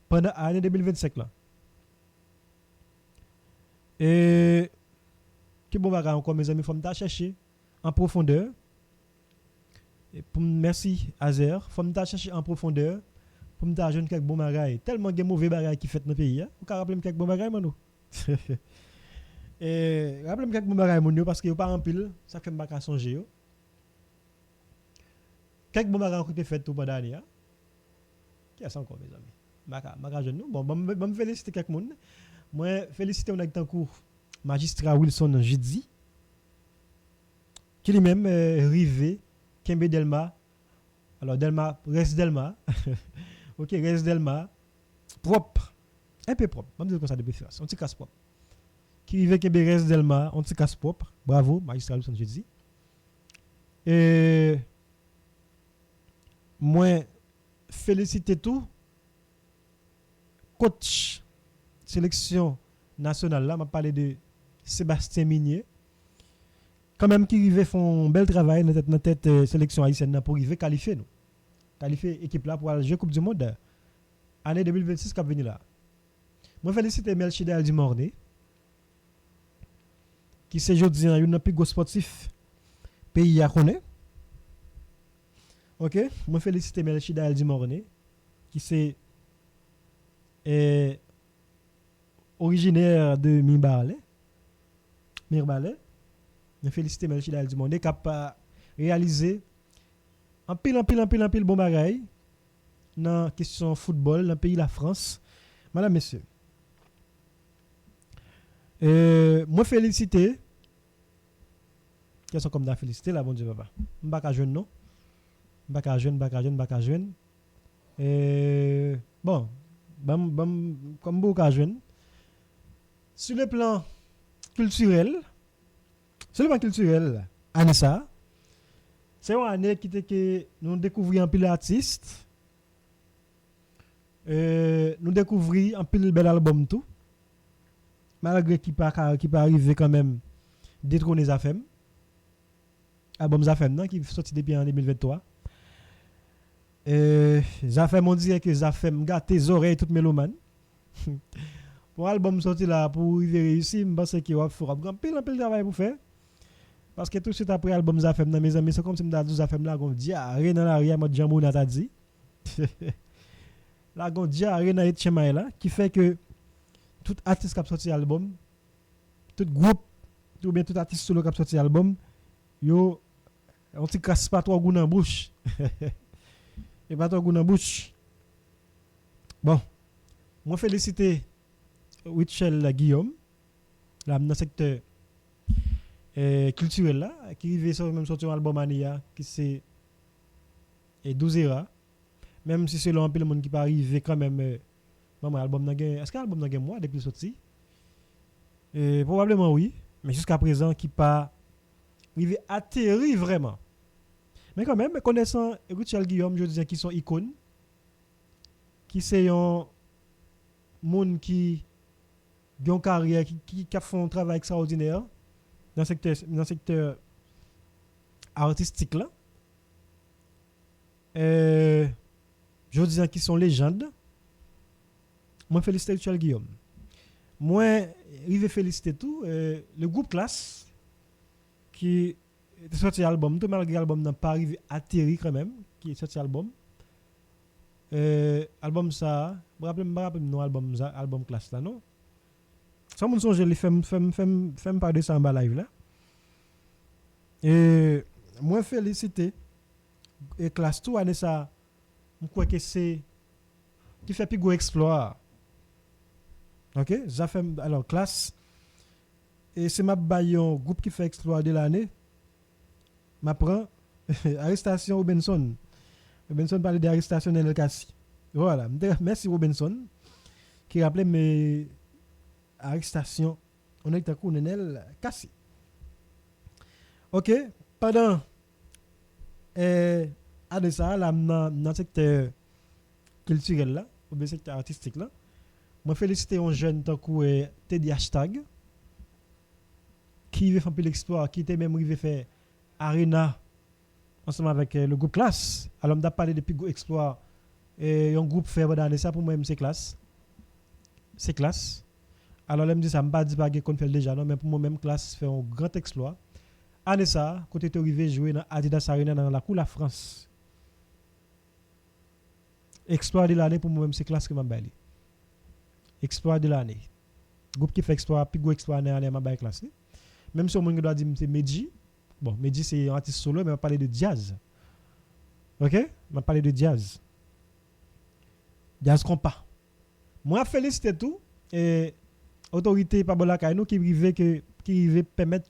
pendant l'année 2025 là. Et que bon bagaille encore mes amis, faut me chercher en profondeur. Et pour merci Azer, faut me chercher en profondeur. Pour me jeune quelques bons bagailles tellement de mauvais bagailles qui fait dans le pays hein vous rappeler quelques bons bagailles manou et rappelez-moi quelques bons bagailles mon parce que pas en pile ça fait pas songer quelques bons bagailles qui fait tout pendant l'année hein qui a ça encore mes amis maka jeune bon me féliciter quelques monde moi féliciter on a en cours magistrat Wilson Jidzi qui lui-même rivé Kembe Delma alors Delma reste Delma OK, reste Delma propre. Un peu propre. On dit comme ça de préférence. On petit casse propre. Qui rive que reste Delma, on petit casse propre. Bravo, magistrat Wilson Jidzi. Et moi féliciter tout coach sélection nationale là, m'a parlé de Sébastien Minier. Quand même qui rive font un bel travail dans tête sélection haïtienne pour rive qualifier nous. Qualifier équipe là pour aller jouer Coupe du monde année 2026 qui va venir là. Moi féliciter Melchida Aldimorné qui c'est jodi un plus gros sportif pays à connaît. OK, moi féliciter Melchida Aldimorné qui c'est originaire de Mirbalais. Je féliciter Melchida Aldimorné qui a réalisé un pile bon bagaille dans question football dans le pays la France. Madame messieurs. Moi féliciter quels sont comme da féliciter là bon Dieu papa. M'pa jeune non. M'pa jeune. Bon, comme beaucoup jeune. Sur le plan culturel, Anessa c'est une année qui était que nous découvrions un pile artiste. Nous découvrions un pile bel album tout. malgré qui pas arrivé quand même détrôner Zafem. Album Zafem non qui sorti depuis en 2023. Zafem on dirait que Zafem gâte tes oreilles toutes mélomanes. Pour album sorti là pour y réussir, je pense qu'il va faire un pile travail pour faire. Parce que tout de suite après l'album Zafem dans mes amis, c'est comme si je me disais Zafem là, on dit rien dans l'arrière, moi Jambo n'a pas dit. Là, on dit rien dans les là, qui fait que tout artiste qui a sorti l'album, tout groupe, ou bien tout artiste solo qui a sorti l'album, yo, on ne casse pas trop goût dans la bouche. Et pas trop goût dans la bouche. Bon, moi féliciter Wichel Guillaume, là, dans le secteur culturel là, qui arrive sur même sorti un album Ania, qui c'est 12 Era. Même si c'est un peu le monde qui peut arriver quand même, album est-ce que l'album n'a moi depuis sorti? Probablement oui, mais jusqu'à présent qui pas arrivé atterri vraiment. Mais quand même, connaissant Richard Guillaume, je disais qu'ils sont icônes, qui c'est un monde qui a une carrière, qui a fait un travail extraordinaire dans le secteur artistique là. Je disais qu'ils sont légendes. Moi, félicite Richard Guillaume. Moi, je vais féliciter tout. Le groupe Classe, qui est sorti album, tout malgré l'album n'a pas arrivé atterri quand même, qui est sorti album. Album ça, je me rappelle non album Classe là, non? Ça me songe, je fais parler de ça en live là. Et moi, féliciter et Classe tout, année ça, je crois que c'est qui fait plus gros exploit. Ok, ça fait alors Classe et c'est ma baillon groupe qui fait exploit de l'année. M'apprend arrestation Robinson. Robinson parlait d'arrestation dans le Cassi. Voilà, merci Robinson qui rappelait mes arrestations on est à colonel Cassi. Ok, pendant à ça là dans le secteur culturel là ou bien secteur artistique là. Moi féliciter un jeune tant que Teddy Hashtag qui veut faire un peu l'exploit, qui était même arrivé faire Arena ensemble avec le groupe Classe. Alors on a parlé depuis exploit et un groupe fait dans ça pour moi c'est Classe. C'est Classe. Alors là me dit ça me pas dit pas qu'on fait déjà non mais pour moi même Classe fait un grand exploit. Année ça côté est arrivé jouer dans Adidas Arena dans la cour la France. Exploit de l'année pour moi même c'est Classe que m'a baillé. Exploit de l'année. Groupe qui fait exploit, puis gros exploit année m'a baillé Classe. Même si on doit dire c'est Medji. Bon, Medji c'est un artiste solo mais on va parler de jazz. OK? On va parler de jazz. Jazz compas. Moi félicite tout et autorité Pabola Kaino qui veut permettre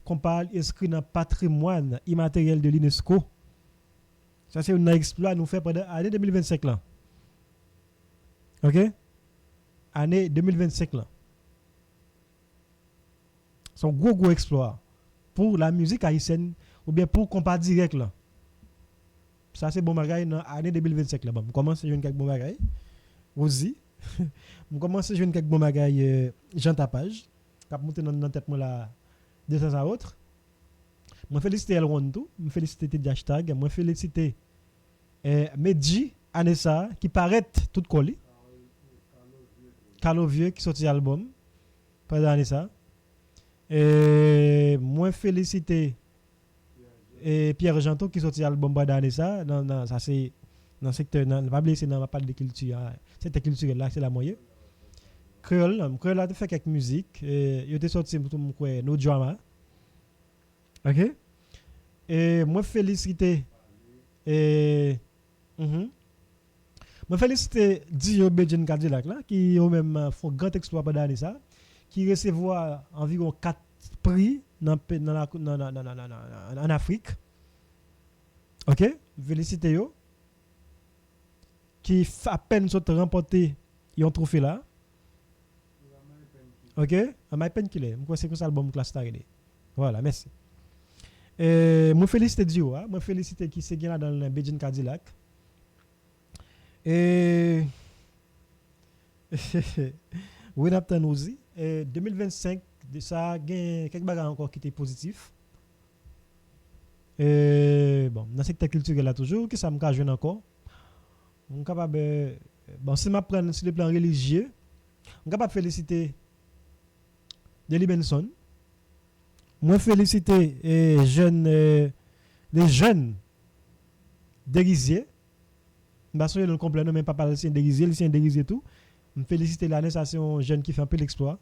qu'on parle inscrit dans le patrimoine immatériel de l'UNESCO. Ça c'est un exploit nous fait pendant l'année 2025 là. OK? Année 2025 là. C'est un gros exploit pour la musique haïtienne ou bien pour compas direct là. Ça c'est bon bagaille dans l'année 2025 là. Bon, je commence à jouer quelques bon bagaille. Aussi. Je commence à jouer quelques bon bagaille Jean Tapage qui a monté dans tête moi là de temps à autre. Moi féliciter Elron tout, moi féliciter Teddy Hashtag, moi féliciter Medji Anessa qui paraît tout collé. Carlo Vieux qui sorti album pendant Anessa. Et moi féliciter Pierre Janto qui sorti album pendant Anessa. Non, ça c'est dans secteur pas blessé dans parle de culture. Cette culture là c'est la moyenne. Créole a fait quelques musiques il était sorti pour quoi No Drama. OK? Et moi féliciter moi féliciter Dio Bedjen Cadillac là qui ont même font grand exploit pendant l'année ça qui recevoir environ 4 prix en Afrique. OK? Féliciter yo qui à peine sont remporté un trophée là. OK? My Pen Killer. Moi c'est comme ça l'album Classe Taré. Voilà, merci. Moi félicite Dio, moi félicite qui c'est là dans le Bedjen Cadillac. Et Oui, Naptan aussi. 2025, ça a gagné quelques bagages encore qui étaient positifs. Bon, dans le secteur culturel là toujours, que ça me cache encore. On est capable, bon, si je prends sur le plan religieux, on est capable de féliciter Deli Benson. Moi, féliciter les jeunes déguisés. Parce que nous comprenons même pas parler de déguisé, c'est déguisé tout. Je félicite la naissance jeune qui fait un peu l'exploit.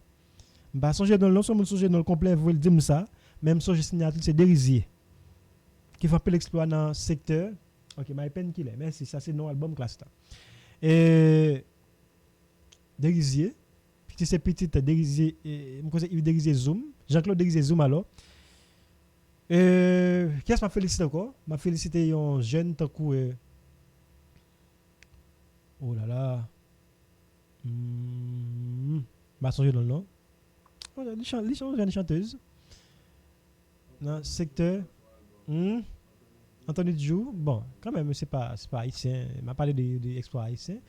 Parce que non seulement songer dans le complet, vous le dire ça, même si je signature c'est déguisé qui fait un peu l'exploit dans le secteur. OK, ma peine qu'il est. Merci, ça c'est non album classe là. Et déguisé, petit c'est petit déguisé, je conseille déguisé Zoom, Jean-Claude déguisé Zoom alors. Qu'est-ce que m'a félicité encore? M'a félicité un jeune tant que oh là là. M'a songé dans le nom. Les jeunes chanteuses. Dans le secteur. Anthony Djou. Bon, quand même, c'est pas haïtien. Il m'a parlé des exploits haïtiens.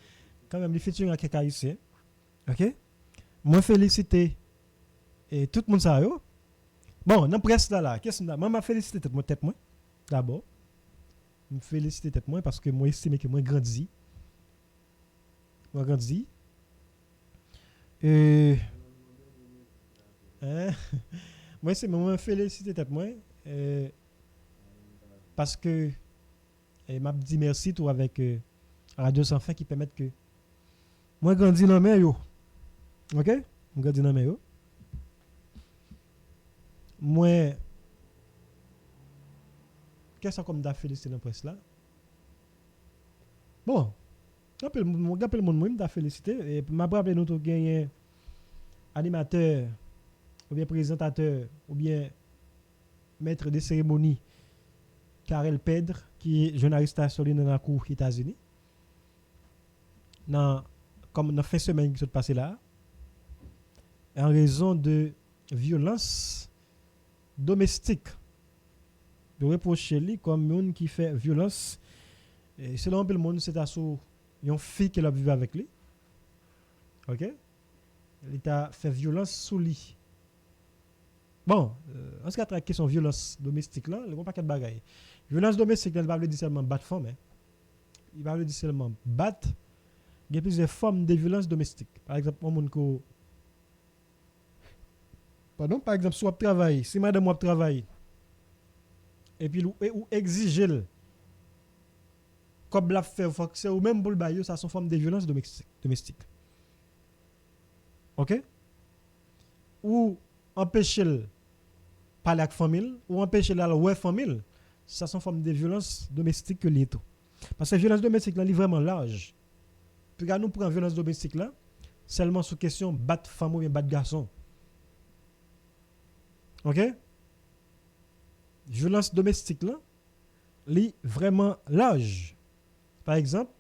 Quand même, les featuring à quelques haïtiens. OK? Moi, féliciter et tout le monde ça yo. Bon, dans la presse là, qu'est-ce que moi m'a félicité tête moi. D'abord, me féliciter tête moi parce que moi estime que moi grandi. Moi grandi. Moi c'est moi féliciter tête moi parce que m'a dit merci tout avec Radio Sans Fin qui permettent que moi grandi dans main yo. OK? Moi grandi dans main yo. Moi qu'est-ce comme da félicité dans presse là? Bon, rappelle le monde moi m'a félicité et m'a rappelé nous tout gagné animateur ou bien présentateur ou bien maître de cérémonie Karel Pedre qui est journaliste à Solide dans la cour États-Unis. Comme dans fin semaine qui s'est passé là en raison de violence domestique. De reprocher lui comme une qui fait violence et selon le monde c'est à sous une fille qui a vécu avec lui. OK? Il a fait violence sous lui. Bon, en ce qui a trait question violence domestique là, il y a un paquet de bagailles. Violence domestique, il ne va pas dire seulement battre femme, hein. Il va pas dire seulement battre. Il y a plusieurs formes de violence domestique. Par exemple, par exemple, soit travail, si madame moi travaille et puis ou exiger comme la fait c'est ou même pour le bail, ça sont forme de violence domestique. OK? Ou empêcher parler avec famille ou empêcher la ouais famille, ça sont forme de violence domestique que tout. Parce que la violence domestique là est vraiment large. Puis quand nous prenons violence domestique là, seulement sous question battre femme ou bien battre garçon. OK? Violence domestique là, est vraiment large. Par exemple,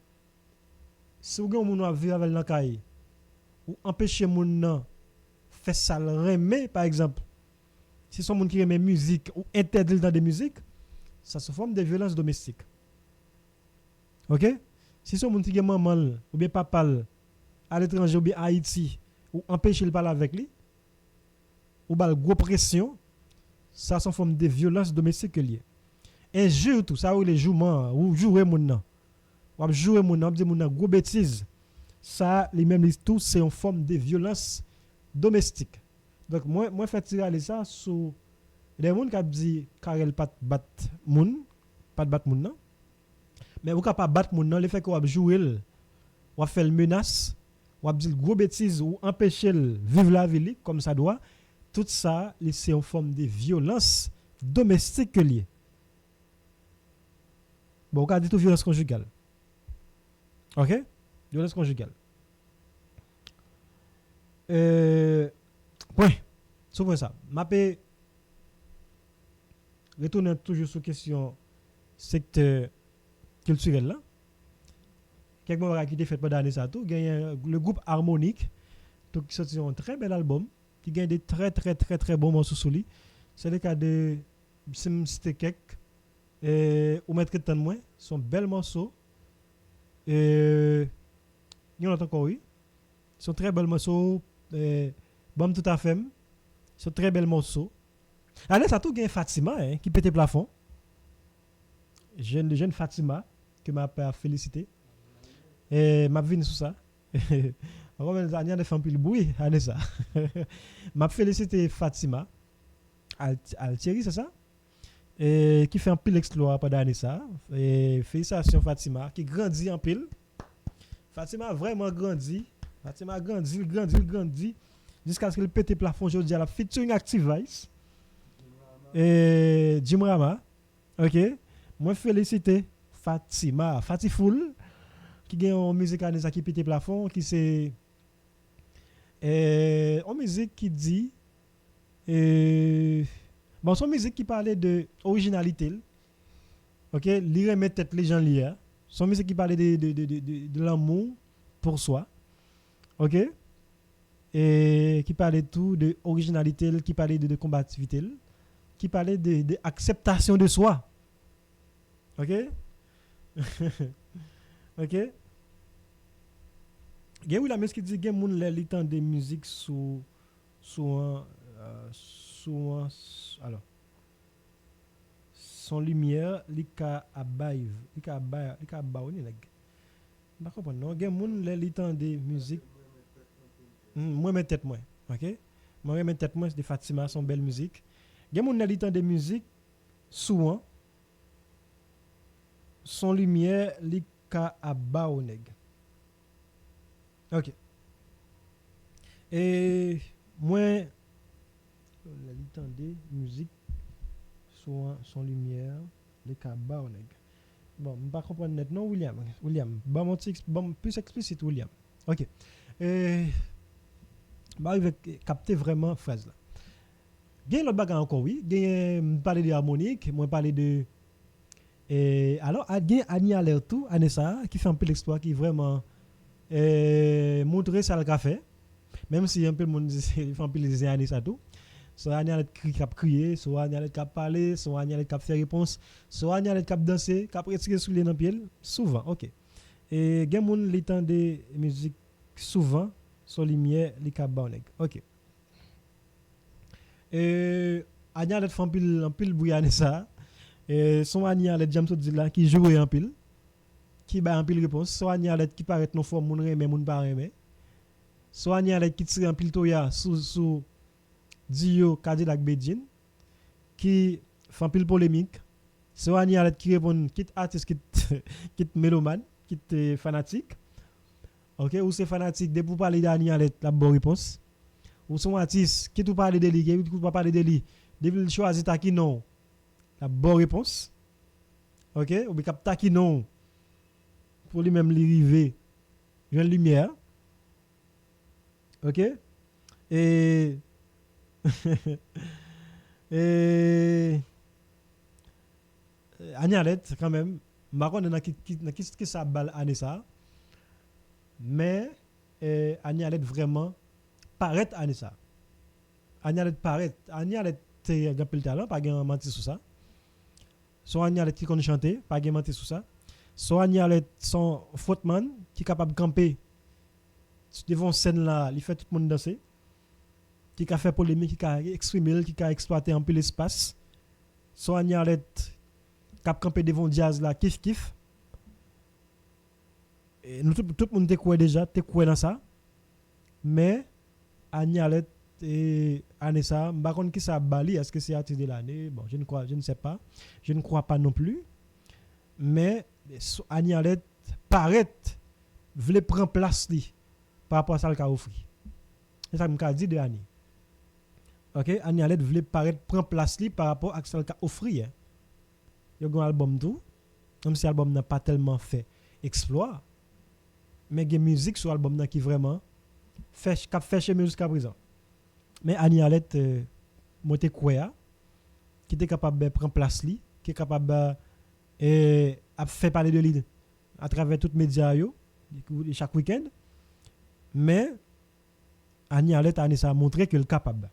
si vous avez un vivre avec l'encaille ou empêcher moun nan faire ça le remet par exemple, si son moun qui remet musique ou interdit dans des musiques, ça se forme de violence domestique. OK? Si son moun qui gen maman ou bien papa à l'étranger ou bien à Haïti ou empêcher le parler avec lui ou bal gros pression, ça se forme de violence domestique lié. Et jeu tout ça ou les jouements ou jouer moun nan. Ou jouer moun nan, dire moun nan gros bêtise. Ça les mêmes tout c'est une forme de violence domestique. Donc moi fait tirer ça sur des moun qui dit Karel pas battre moun nan. Mais ou pas battre moun nan, le fait qu'on jouer ou faire le menace, ou dire gros bêtise ou empêcher vivre la vie comme ça doit, tout ça c'est une forme de violence domestique liée. Bon, on dit tout violence conjugale. OK? Violence conjugale. Point. Sauf ça. M'a retourner toujours sur question secteur culturel là. Quelques mots qui été fait pendant l'année ça tout, gagne le groupe Harmonique qui sorti un très bel album qui gagne des très bons morceaux sous lui. C'est le cas de Simstekek ou Maître Tan moins, sont bels morceaux. Il y en a encore oui. Sont très bels morceaux bon tout à fait. C'est un très bel morceau. Allez, ça tout gagne Fatima hein, qui pète plafond. Jeune Fatima que m'a félicité. Et m'a venu sur ça. On va dire de faire un peu le bruit, allez ça. M'a félicité Fatima. Altieri, c'est ça? Et qui fait un pile exploit pendant l'année ça. Et félicitations Fatima qui grandit en pile. Fatima a vraiment grandi. Fatima a grandi jusqu'à ce qu'il pète plafond aujourd'hui à la featuring Active Vice. Et Jim Rama. OK. Moi féliciter Fatima, Fatifoul qui gagne en musique année ça qui pète plafond qui c'est en musique qui dit bon son musique qui parlait de originalité. OK, lire mettre tête les gens lire. Son musique qui parlait de l'amour pour soi. OK? Et qui parlait tout de originalité, qui parlait de combativité, qui parlait de acceptation de soi. OK? OK? Il y a la musique qui dit que moun les temps de musique sous alors son lumière li ka abaive li ka baoni nèg pas comprendre non gen moun les temps de musique moi mes tête moi OK moi mes tête moi de Fatima son belle musique gen moun les temps de musique souvent son lumière li ka abao nèg OK et moi les temps de musique son lumière les cabas on bon je pas comprendre net non William bon plus explicite William OK bah il va capter vraiment phrase là gain l'autre bagarre encore oui gain parler de harmonique moi parler de alors gain Ani Alertou Anessa qui fait un peu l'exploit qui vraiment montrer ça le café même si un peu le monde dit il fait un peu les années ça tout soit Anya cap crier soit Anya cap parler soit Anya cap faire réponse soit Anya cap danser cap retirer sous les dans pied souvent OK et gen moun li temps de musique souvent son lumière li cap ba nèg OK et Anya let font pile bouillane ça et son Anya let jam tout dit là qui joue en pile qui ba en pile réponse soit Anya let qui paraît non forme moun remet moun pas remet soit Anya let qui tire en pile toya sous Dio Cadillac Bedjin qui fait pile polémique soit Anya qui répond quitte artiste quitte mélomane quitte fanatique OK ou c'est fanatique de pour parler d'Ania la bonne réponse ou son artiste qui tout parler de lui qui pas parler de lui devil choisir ta qui non la bonne réponse OK ou bien cap ta qui non pour lui même river une lumière OK et et Agnalet quand même marron dans qui ça balle année ça mais Agnalet vraiment paraît année ça Agnalet paraît Agnalet c'est un peu talent pas gain mentir sur ça soit Agnalet qui connaît chanter pas gain mentir sur ça soit Agnalet son footman qui capable camper devant scène là il fait tout le monde danser qui a fait polémique, qui a exprimé, qui a exploité un peu l'espace. Soit Agnalet cap campé devant jazz là, kiff. Et nous tout le monde te croit déjà, te croit dans ça. Mais Agnalet et Anessa, par contre qui ça bali, est-ce que c'est artiste de l'année? Bon, je ne sais pas. Je ne crois pas non plus. Mais Agnalet paraît voulait prendre place li par rapport à ça le qu'a offert. C'est ça que me dit de Annie. OK, Annie Alet voulait paraître prendre place li par rapport à ce qu'elle a offert. Il y a un album tout, même si l'album n'a pas tellement fait exploit, mais il y a musique sur l'album qui vraiment fait chez musique jusqu'à présent. Mais Annie Alet monté quoi qui était capable de prendre place li, qui est capable et a fait parler de lui à travers tous les médias chaque week-end. Mais Annie Alet a montré qu'elle est capable.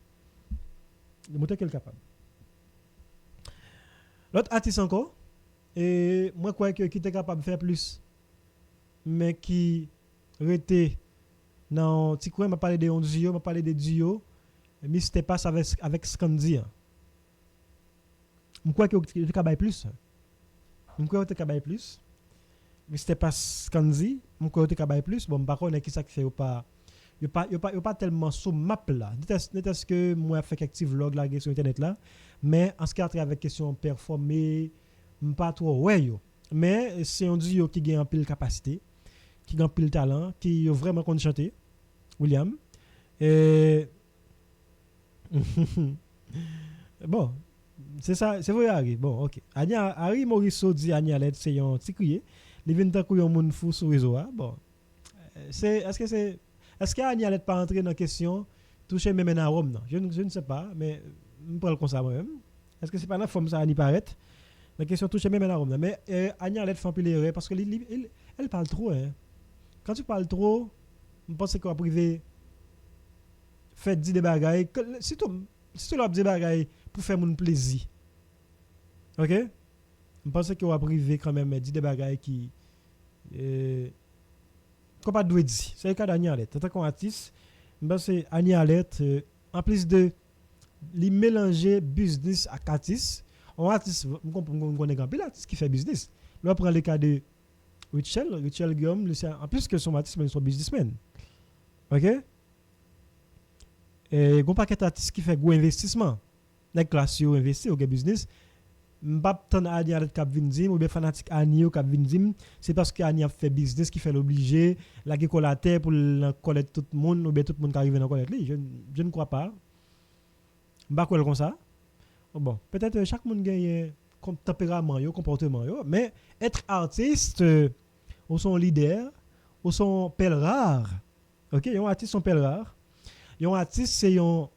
L'autre artiste encore, et moi, je crois qu'il était capable de faire plus, mais qui était Dans petit coin m'a parlé de duo, m'a parlé de duo Mr. Pass avec Scandi. Je crois que tu as plus. Je crois que tu as plus. Mr. Pass Scandi, je crois que tu as plus. Bon, par contre, qui ça qui fait ou pas yo pas tellement sous map là. N'était-ce que moi fait quelques petits vlogs là sur internet là, mais en ce qui a trait avec question performer, pas trop ouais yo. Mais c'est un duo qui gagne en pile capacité, qui gagne pile talent, qui vraiment connaît chanter. William et bon, c'est ça, c'est vrai Harry. Bon, OK. Harry Morisseau dit Agnalet c'est un petit crier. Il vient tant qu'on monde fou sur réseau. Bon, est-ce que Agnalet pas entrer dans question toucher même à Rome non? Je ne sais pas, mais je parle comme ça moi-même. Est-ce que c'est pas la forme ça ni paraître? La question touche même à Rome mais Agnalet fait un peu l'erreur parce que elle parle trop hein. Quand tu parles trop, je pense qu'on va priver fait des bagailles si tu l'as dit bagailles pour faire mon plaisir. OK? Je pense qu'on va priver quand même des bagailles qui qu'on pas doit dire. C'est le cas d'Agnalet. En tant qu'artiste, je pense que Agnalet en plus de li mélanger business avec artiste, un artiste on connaît grand pile artiste qui fait business. Là prend le cas de Richel Guillaume, en plus que son artiste mais son businessman. OK? Et gon paquet d'artistes qui fait gros investissement. Les classes yo investi au business. M'pa tant Agnalet k'ap vinn dim ou bien fanatique Agnalet k'ap vinn dim, c'est parce que Agnalet fait business qui fait l'obligé, la ge collatère pour connaître tout le monde ou bien tout le monde qui arrive dans connaître lui. Je ne crois pas. M'pa quoi comme ça. Bon, peut-être chaque monde gagne comme tempérament yo, comportement yo, mais être artiste ou son leader, ou son pelle rare. OK, yon artiste son pelle rare. Yon artiste c'est yon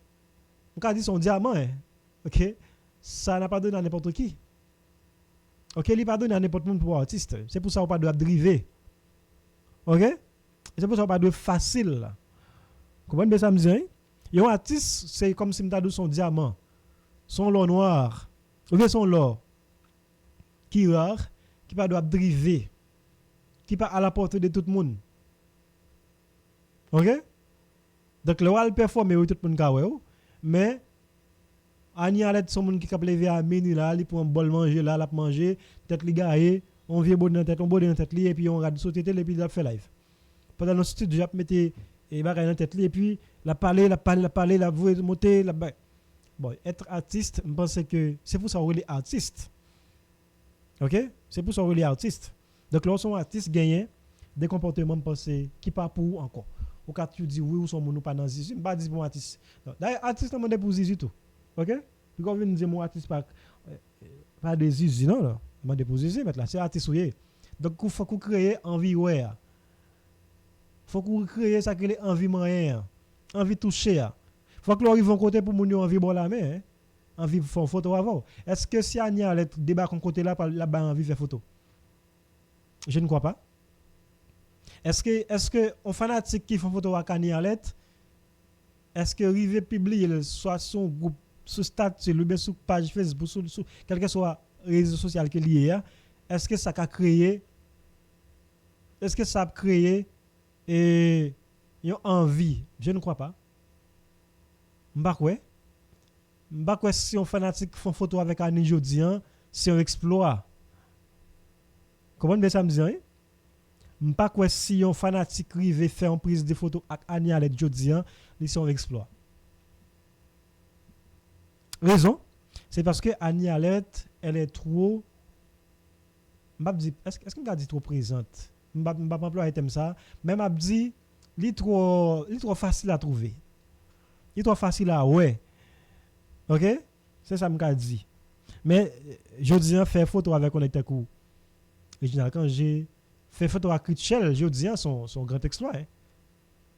on ka dit son diamant hein. OK? Ça n'a pas donné à n'importe qui. OK, il pas donné à n'importe monde pour artiste. C'est pour ça qu'on pas doit driver. OK? C'est pour ça qu'on pas doit facile. Comprenez bien ça me dit? Yon artiste c'est comme si m'ta dit son diamant, son l'or noir. OK, son l'or qui rare, qui pas doit driver, qui pas à la portée de tout le monde. OK? Donc le wal performer tout le monde ka wè mais Agnalet son monde qui cap lever à minuit là, il prend bol manger là, l'a manger, tête li gaé, on vient bon dans tête, on bon dans tête li et puis on rad sauter télé et puis il fait live. Pendant le studio j'ai mettre et bagay dans tête li et puis la parler, la voix monter la bon, être artiste, je pense que c'est pour ça qu'on est artiste. OK? C'est pour ça qu'on est artiste. Donc lorsqu'on artiste gagne des comportements pensés qui pas pour encore. Au cas tu dis oui ou son moun pas dans zizi, pas dire bon artiste. D'ailleurs artiste on demande pour zizi tout. OK? Puis quand on vient dire mon artiste pas des zizi non là. Demande pour zizi mettre là, c'est artiste oui. Donc il faut qu'on crée envie ouais. Faut qu'on crée ça que envie moyen. Envie toucher. Faut que l'arrive en côté pour moun yo envie bon la main hein. Envie faire photo avant. Est-ce que si Anya allait débarquer en côté là-bas envie faire photo? Je ne crois pas. Est-ce que on fanatique qui font photo avec Agnalet, est-ce que rive publier soit son groupe sur statut ou bien sur page Facebook sur quel que soit réseau social que lié, est-ce que ça a créé et une envie? Je ne crois pas. M'pa si on fanatique font photo avec Annie Jodian, c'est un exploit. Comment bien ça me dit? M'pa quoi si on fanatique rive faire une prise de photo avec Annie Alet Jodian, c'est un exploit. Raison, c'est parce que Annie Alet, elle est trop est-ce que m'a dit trop présente? M'pa employer thème ça, même m'a dit li trop facile à trouver. Il est trop facile à ouais. OK? C'est ça m'a dit. Mais Jodian fait photo avec connecteur coup. Original quand j'ai fait photo avec Richel, Jodian son grand exploit. Hein?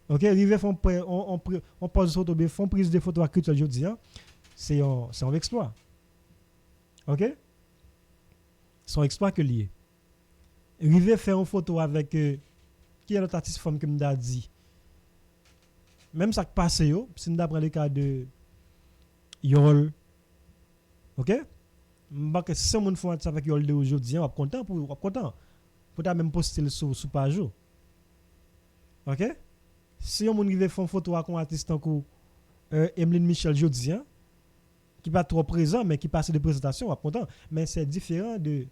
OK, rive on pose photo bien font prise de photo avec Richel Jodian, c'est un exploit. OK? Son exploit que lié. Rive faire une photo avec qui est l'autre artiste femme que m'a dit. Même ça qui passe yo, si nous prend le cas de Yol. OK? M'pa que si on fait ça avec Yol de aujourd'hui, on va content pour ta même poster sur page. OK? Si on rive font photo avec un artiste tant que Emeline Michel jodi hein, qui pas trop présent mais qui passe de présentation, on content, mais c'est différent de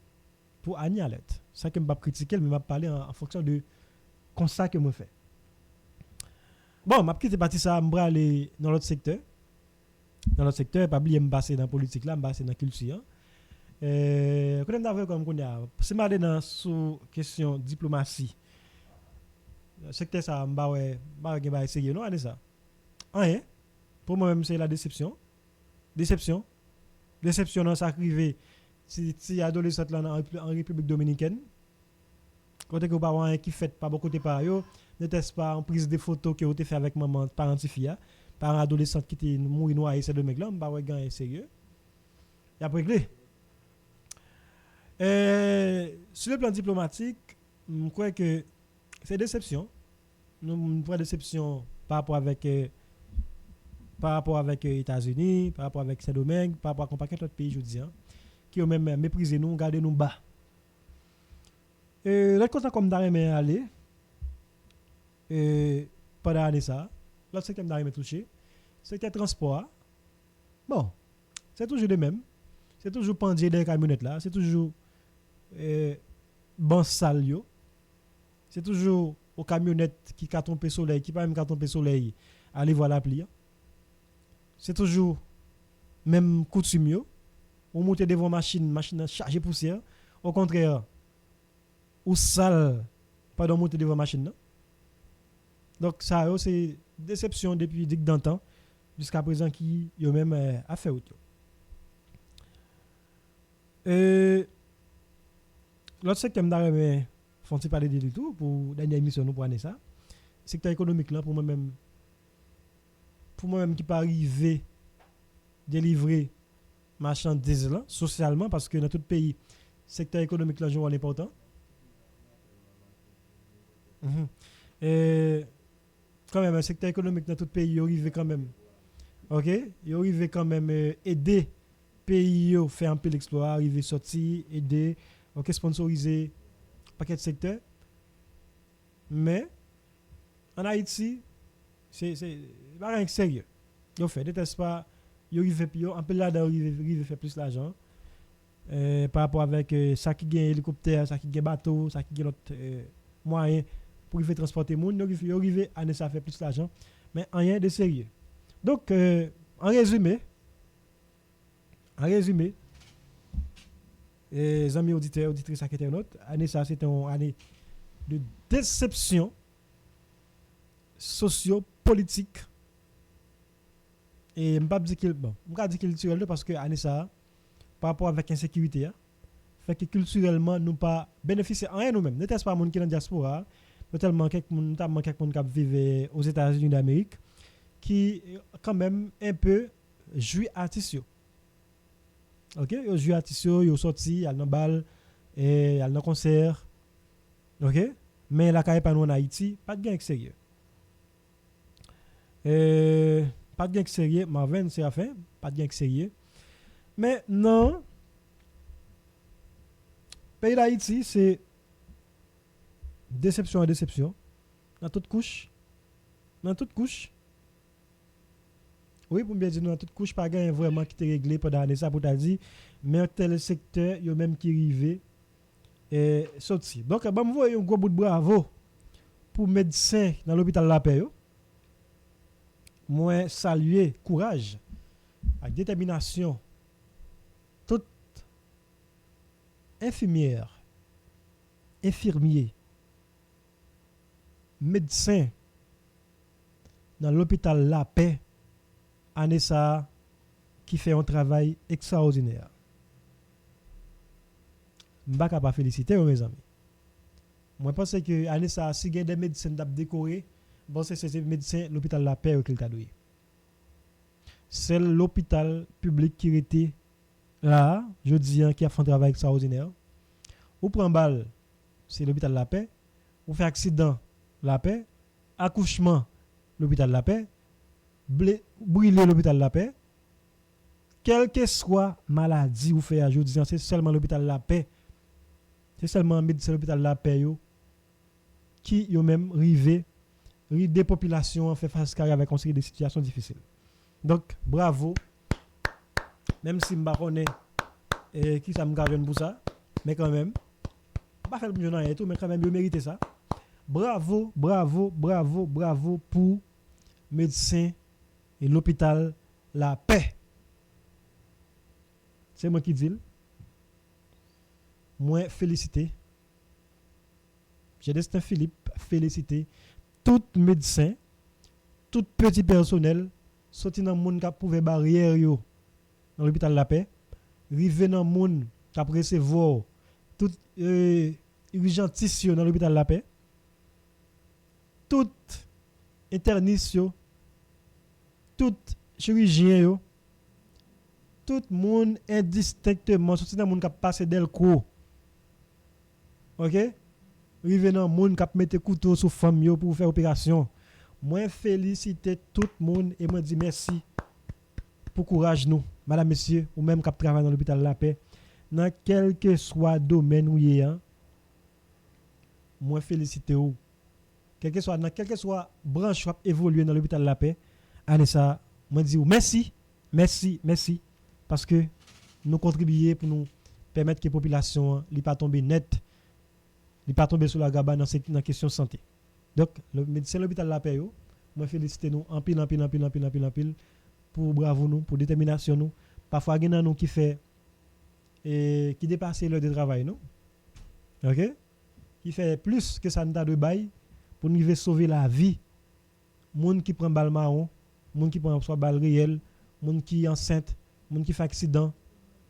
pour Annie Alette. Ça que me pas critiquer mais m'a parler en fonction de constat que moi fait. Bon, m'a quitté parti ça, m'bra aller dans l'autre secteur. Dans l'autre secteur, pas oublier me passer dans politique là, me passer dans culture. Quand on a comme qu'on a, c'est m'aller dans sous question diplomatie. Secteur ça m'ba ouais, m'ba essayer non, allez ça. Rien. Pour moi même c'est la déception. Déception dans ça arrivé si adolescent là en République dominicaine. Côté que pas rien qui fait pas beaucoup de par yo, n'était-ce pas en prise de photos que vous fait avec maman parent fille, parent adolescent qui était mourir noyé ces deux mecs là, m'ba ouais gagner sérieux. Y a réglé. Sur le plan diplomatique, je crois que c'est déception. Nous avons déception par rapport avec les États-Unis, par rapport avec Saint-Domingue, par rapport à un paquet d'autres pays, je dis, qui ont même méprisé nous, gardé nous bas. L'autre côté comme d'arrêt aller, pendant l'année ça, l'autre secteur d'arrêt touché, c'est le transport. Bon, c'est toujours le même. C'est toujours pendier des camionnettes là, c'est toujours bon sale yo. C'est toujours aux camionnettes qui carton soleil, qui pas même carton soleil, aller voir l'appli. C'est toujours même coutume yo. On monte devant machine chargée poussière. Au contraire, ou sale pas monter devant machine non. Donc ça c'est déception depuis dick d'antan jusqu'à présent qui yo même a fait autre. L'autre secteur que je vais parler de tout pour la dernière émission nous pour année ça. Secteur économique là pour moi-même qui pas arriver délivrer marchandises là socialement parce que dans tout pays secteur économique là joue un important. Quand même un secteur économique dans tout pays il arrive quand même. OK, il arrive quand même aider pays yo fait un peu l'exploit arriver sortir aider OK sponsoriser paquet de secteurs mais en Haïti c'est pas rien sérieux yo fait déteste pas yo arrive un peu là arrive faire plus l'argent par rapport avec ça qui gagne hélicoptère ça qui gagne bateau ça qui gagne l'autre moyen pour faire transporter monde yo arrive à ça fait plus l'argent mais rien de sérieux donc en résumé les amis auditeurs, auditrices qui étaient notes, année ça c'était une année de déception socio-politique et m'pas dire qu'il bon, m'pas dire culturel parce que année ça par rapport avec insécurité fait que culturellement nous pas bénéficier rien nous-mêmes. N'était-ce pas monde qui dans diaspora, notamment quelques monde qui vivent aux États-Unis d'Amérique qui quand même un peu jouit artiste. OK, yo joué artiste yo sorti al nan bal et al nan concert. OK, mais la caille pas nous en Haïti, pas de gain sérieux. Pas de gain sérieux, Marvin c'est à fin, pas de gain sérieux. Mais non pays d'Haïti c'est déception dans toute couche. Oui, pour bien dire, nous, toute couche, pas gain vraiment qui est réglé pendant l'année, ça pour t'a dit, mais tel secteur, il y a même qui arrivé et sorti. Donc, je vous un gros bout de bravo pour médecins dans l'hôpital La Paix. Moi, saluer courage, avec détermination, toute infirmière, infirmier, médecin dans l'hôpital La Paix. Anessa qui fait un travail extraordinaire. Je ne peux pas féliciter mes amis. Moi, je pense que Anessa, si il y a des médecins qui ont décoré, bon, c'est ces médecins, l'hôpital La Paix qui l'a donné. C'est l'hôpital public qui était là, je dis, qui a fait un travail extraordinaire. Ou prend balle, c'est l'hôpital La Paix. Ou fait accident, La Paix. Accouchement, l'hôpital La Paix. Brûler l'hôpital La Paix. Quelle que soit maladie ou fait à jour, c'est seulement l'hôpital La Paix. C'est seulement médecin l'hôpital La Paix qui yo même rivé des populations fait face avec une série de situations difficiles. Donc, bravo. Même si je ne connais pas qui ça me garde pour ça, mais quand même, pas faire le mieux et tout, mais quand même, je mérite ça. Bravo, bravo, bravo, bravo pour médecins et l'hôpital La Paix. C'est moi qui dis. Moi, félicité. J'ai Destin Philippe, félicité tout médecin, tout petit personnel, sorti dans le monde qui a prouvé barrière yo dans l'hôpital La Paix, rivé dans le monde qui a recevoir tout urgentiste dans l'hôpital La Paix, tout interniste yo, tout chirurgien yo, tout le monde indistinctement sorti dans le monde qui a passé Delco. OK? Rive dans monde qui mette couteau sous femme yo pour faire opération. Moi féliciter tout le monde et moi dis merci pour courage nous, madame messieurs, ou même qui travaille dans l'hôpital La Paix, dans quel que soit domaine où y est. Moi féliciter ou quel que soit branche qui évoluer dans l'hôpital La Paix, allez ça, moi dis merci, merci, merci parce que nous contribuer pour nous permettre que la population ne pas tomber net. Il pas tomber sur la gabane dans la question de santé. Donc, le médecin de l'hôpital La Paix, moi félicite nous en pile pour bravo nous, pour détermination nous. Parfois, il y a nous qui fait qui dépasse l'heure de travail, non? OK? Qui fait plus que ça n'a de bail pour nous sauver la vie. Monde qui prend balle marron, monde qui prend soit balle réelle, monde qui est enceinte, monde qui fait accident,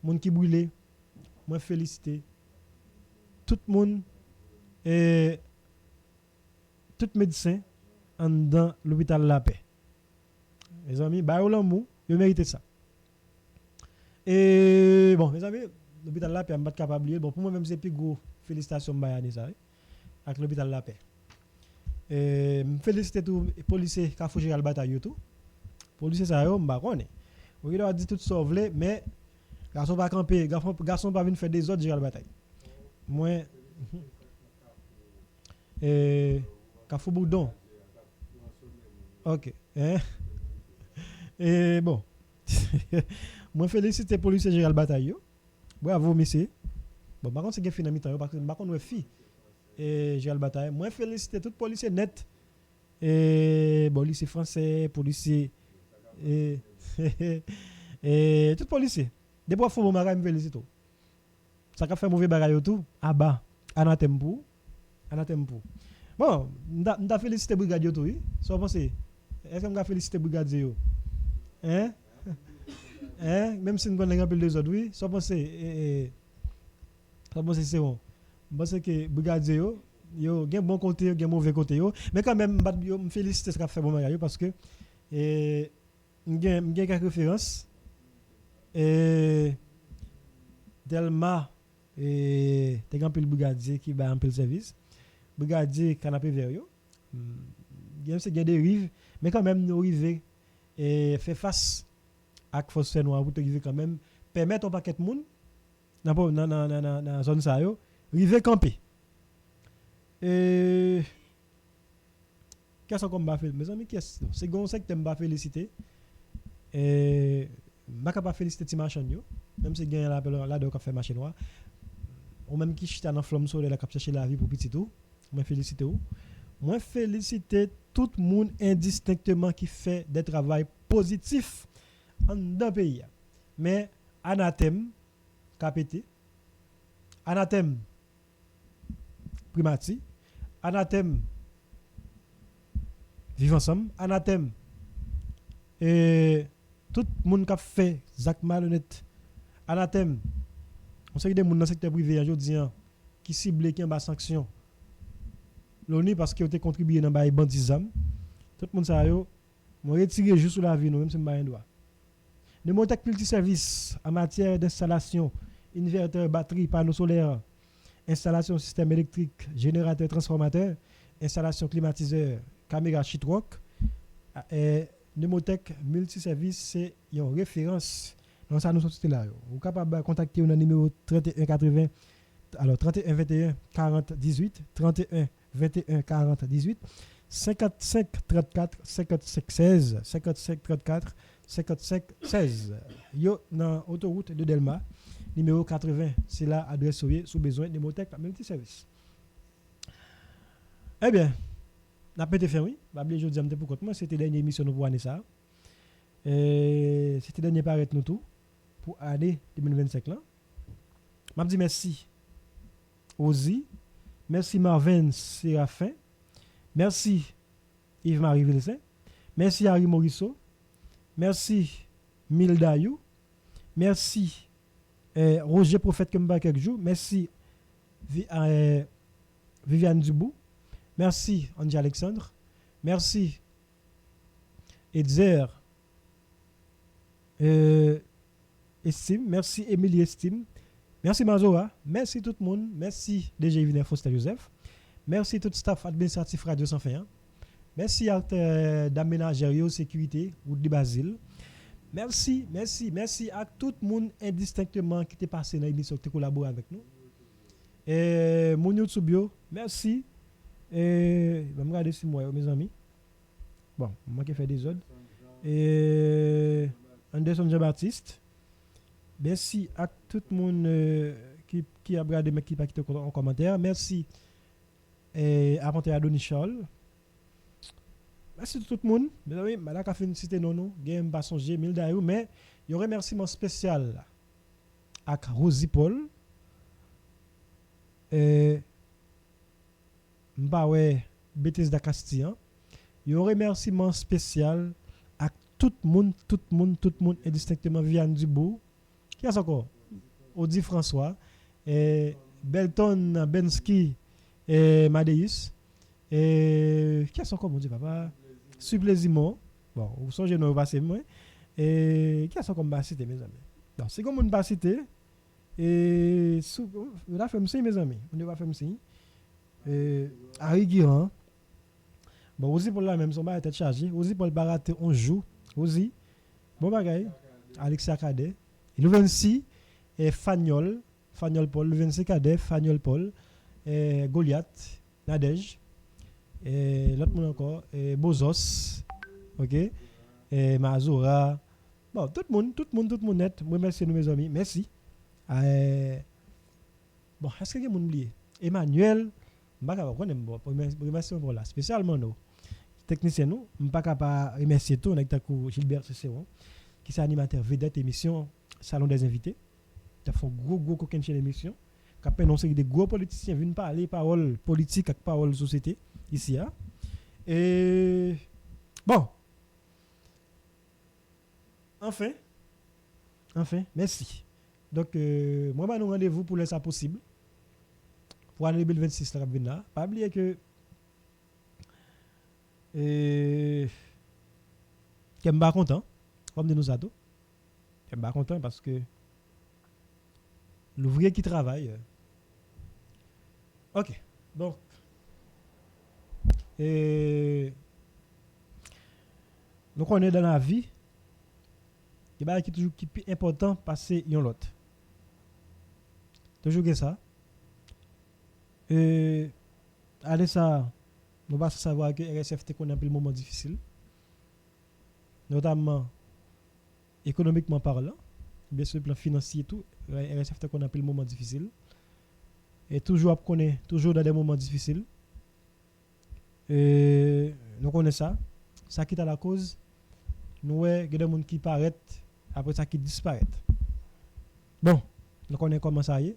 monde qui brûlé. Moi félicite tout le monde. Et tout médecin dans l'hôpital La Paix. Mes amis, bah l'amour, je mérite ça. Et bon, mes amis, l'hôpital La Paix, je ne suis pas capable de bon pour moi même c'est plus gros félicitations à ça avec l'hôpital La Paix. Et je félicite tous les policiers qui ont fait la bataille tout. Policiers ça yo, m'pa connait. On doit dire tout ça vle mais garçon pas camper, garçon pas venir faire des autres gérer la bataille. Moi Kafou Boudon. OK. Et bon. Moi félicite les policiers général bataille. Bravo monsieur. Bon par contre c'est que fin mi temps parce que par contre ouais fille et général bataille. Moi félicite tout policier net. Et bon lycée français, policier et tout policier. Des fois faut mon me félicite tout. Ça ka fait mauvais bagaille tout. Ah bah anathème pour. Bon, m'ta félicité brigadier tout, oui. So pensez, est-ce que m'ta félicité brigadier yo? Même si nous connaissons un peu les autres, oui. So pensez c'est bon. Parce que brigadier yo gen bon côté, gen mauvais côté yo, mais quand même me féliciter ce qu'a fait bon bagage parce que m'gen quelques références Delma et t'es un peu le brigadier qui va un peu le service. Brigadier canapé vert yo. C'est des dérives mais quand même nous arriver et faire face à force noire pour arriver quand même permettre au paquet de monde dans zone ça yo river camper. Et qu'est-ce qu'on va faire mes amis c'est gon ça que t'aime pas féliciter et m'a capable féliciter ti machin yo même si gagne là de fait machin noir ou même qui chita dans flamme solaire la cap chercher la vie pour petit tout. Moi félicite ou. Moi félicite tout le monde indistinctement qui fait des travail positifs dans le pays. Mais anathème capité, anathème primati, anathème vivre ensemble, anathème et tout le monde qui fait actes malhonnêtes, anathème on sait que des gens dans le secteur privé aujourd'hui qui ciblent qui en bas sanction. L'ONU parce que ont contribué dans bail bandisme. Tout le monde ça yo, moi retirer juste sur la vie nous même si m'ba droit. Nemotech multiservice en matière d'installation, inverteur, batterie, panneaux solaires, installation système électrique, générateur transformateur, installation climatiseur, caméra sheetrock. Nemotech multiservice c'est une référence. Donc ça nous sommes là. Vous capable de contacter au numéro 31 80 alors 31 21 40 18 31 21 40 18 55 34 55 16 55 34 55 16. Yo dans autoroute de Delma numéro 80, c'est là adresse sous besoin de Motec même petit service. Eh bien, n'a pas été fait oui, pas oublier je dis pour compte moi c'était dernière émission nous pour année ça. C'était dernier paraître nous tout pour année 2025 là. M'a dit merci Ozi, merci Marvin Séraphin, merci Yves-Marie Villecin, merci Harry Morisseau, merci Mildayou, merci Roger Prophète Kemba quelques jours, merci Viviane Dubou, merci Angie Alexandre, merci Edzer Estime, merci Émilie Estime, merci Mazora, merci tout le monde, merci DG Yvonne Foster Joseph, merci tout le staff administratif Radio 101, merci à d'aménagerie sécurité ou de Basile. Merci à tout le monde indistinctement qui est passé dans l'émission qui a collaboré avec nous. Mounio Tsubio, merci. Je vais me regarder si moi, mes amis. Bon, moi qui fais des ordres. Anderson Jean-Baptiste. Merci à tout le monde qui a regardé mais qui n'a pas quitté en commentaire. Merci à Adonis Charles. Merci tout le monde. Mes amis, madame a fait une cité non, game pas songer 1000 d'ailleurs, mais il y a un remerciement spécial à Rosie Paul. Mbawe Bethesda Castillon. Il y a un remerciement spécial à tout le monde, indistinctement Viviane Dubourg. Qui a encore? Audi François, Belton Bensky et Madeus. Qui a encore, mon Dieu, papa? Supplésiment. Bon, vous songez nous passer moi. Qui a encore pas cité, mes amis? Donc, c'est comme on pas cité. On a fait ça, mes amis. On va faire ça. Harry Guiran. Bon, aussi pour la même, son bar était chargé. Aussi pour le barater, on joue. Aussi. Bon bagaille. Alexia Cadet. Le 26, Fagnol Paul. Le 26 Cadet, Fagnol Paul. Goliath. Nadège. L'autre monde encore. Bozos. Ok. Mazora. Bon, tout le monde net. Moi, merci nous, mes amis. Merci. Bon, est-ce que vous avez oublié? Emmanuel. Je ne sais pas remercier pour là. Spécialement nous. Technicien nous. Je ne sais pas remercier tout. On a Gilbert Cicéron, qui est animateur vedette émission Salon des invités. Il a fait un gros coquin chez l'émission. Qui a annoncé que des gros politiciens viennent parler paroles politiques avec paroles société ici. Hein? Et bon. Enfin, merci. Donc, moi, je vous rendez-vous pour laisser ça possible. Pour l'année 2026, là, pas oublier que je suis pas content, comme de nous ados. Je suis pas content parce que l'ouvrier qui travaille. Ok, donc, donc on est dans la vie. Il y a qui toujours qui est important passer yon l'autre. Toujours que ça. Allez ça, nous va savoir que RSF te connaît un peu le moment difficile. Notamment économiquement parlant, bien sûr le plan financier et tout, RSF te connaît un peu le moment difficile. Et toujours connaît toujours dans des moments difficiles. Nous connaissons ça. Ça qui est à la cause, nous avons des gens qui paraissent après ça qui disparaissent. Bon, nous connaissons comment ça y est.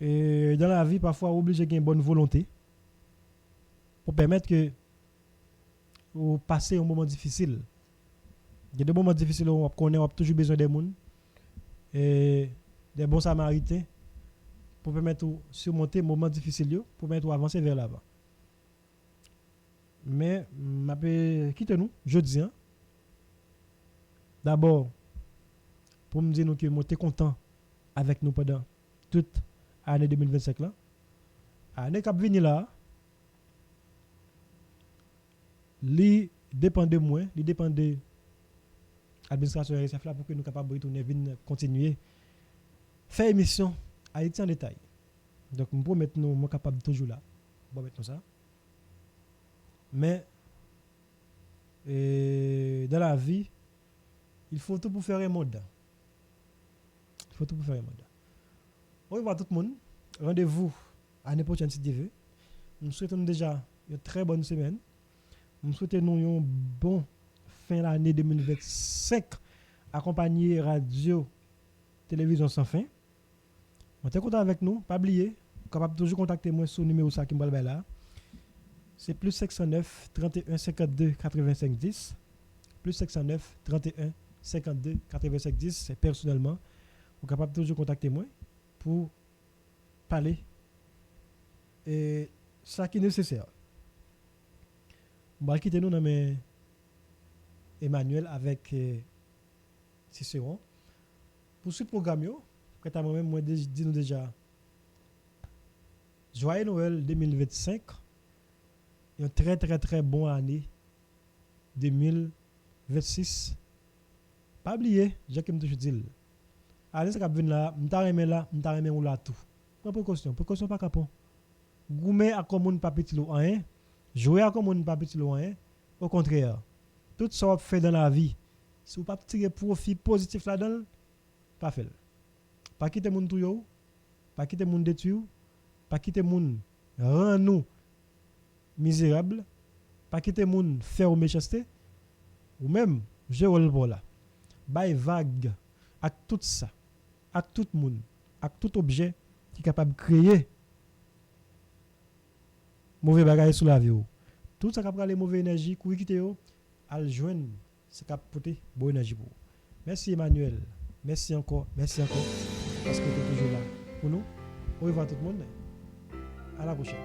Et dans la vie, parfois, on est obligé d'avoir une bonne volonté pour permettre que vous passez un moment difficile. Il y a des moments difficiles où on a toujours besoin des gens et des bons samaritains pour permettre de surmonter les moments difficiles, pour permettre d'avancer vers l'avant. Mais, quittez-nous, jeudi. Hein? D'abord, pour me dire que je suis content avec nous pendant toute l'année 2025. L'année qui vient là, il dépend de moi, il dépend de l'administration RSF là pour que nous soyons capables de retourner, continuer faire émission Haïti en détail. Donc, je promets que nous sommes capables de toujours là. Bon, maintenant ça. Mais dans la vie, il faut tout pour faire un monde. Il faut tout pour faire un monde. Au revoir tout le monde. Rendez-vous à l'année prochaine si Dieu veut. Nous souhaitons déjà une très bonne semaine. Nous souhaitons une bonne fin d'année 2025 accompagné radio, télévision sans fin. On est content avec nous. Pas oublier, capable toujours contacter moi sur le numéro ça qui me là. C'est plus 509 31 52 85 10. Plus 509 31 52 85 10. C'est personnellement. Vous êtes capable toujours contacter moi pour parler et ça qui est nécessaire. On va quitter nous dans Emmanuel avec Cicéron. Pour ce programme, quand moi-même, moi dis nous déjà Joyeux Noël 2025. Une très très très bonne année 2026. Pas oublier, j'ai comme toujours dit. Allez, ça va venir là, m'ta remet là, m'ta remet ou là tout. Prends précaution pas capon. Goumer à comme pas petit lo rien, jouer à comme pas petit lo rien. Au contraire, tout ça qu'on fait dans la vie, si vous pas tirer profit positif là-dedans, pas faire. Pas quitter moun tout yo, pas quitter moun détruire, pas quitter moun rend nous misérable, pas quitter moun faire ou méchanceté, ou même jouer le rôle là. Bay vague à tout ça, à tout monde, à tout objet qui est capable de créer mauvais bagages sur la vie. Tout ça qui a les mauvaises énergies, qui quitte yo, al joindre, c'est cap porter bonne énergie pour. Merci Emmanuel. Merci encore parce que tu es toujours là pour nous. Au revoir tout le monde. À la prochaine.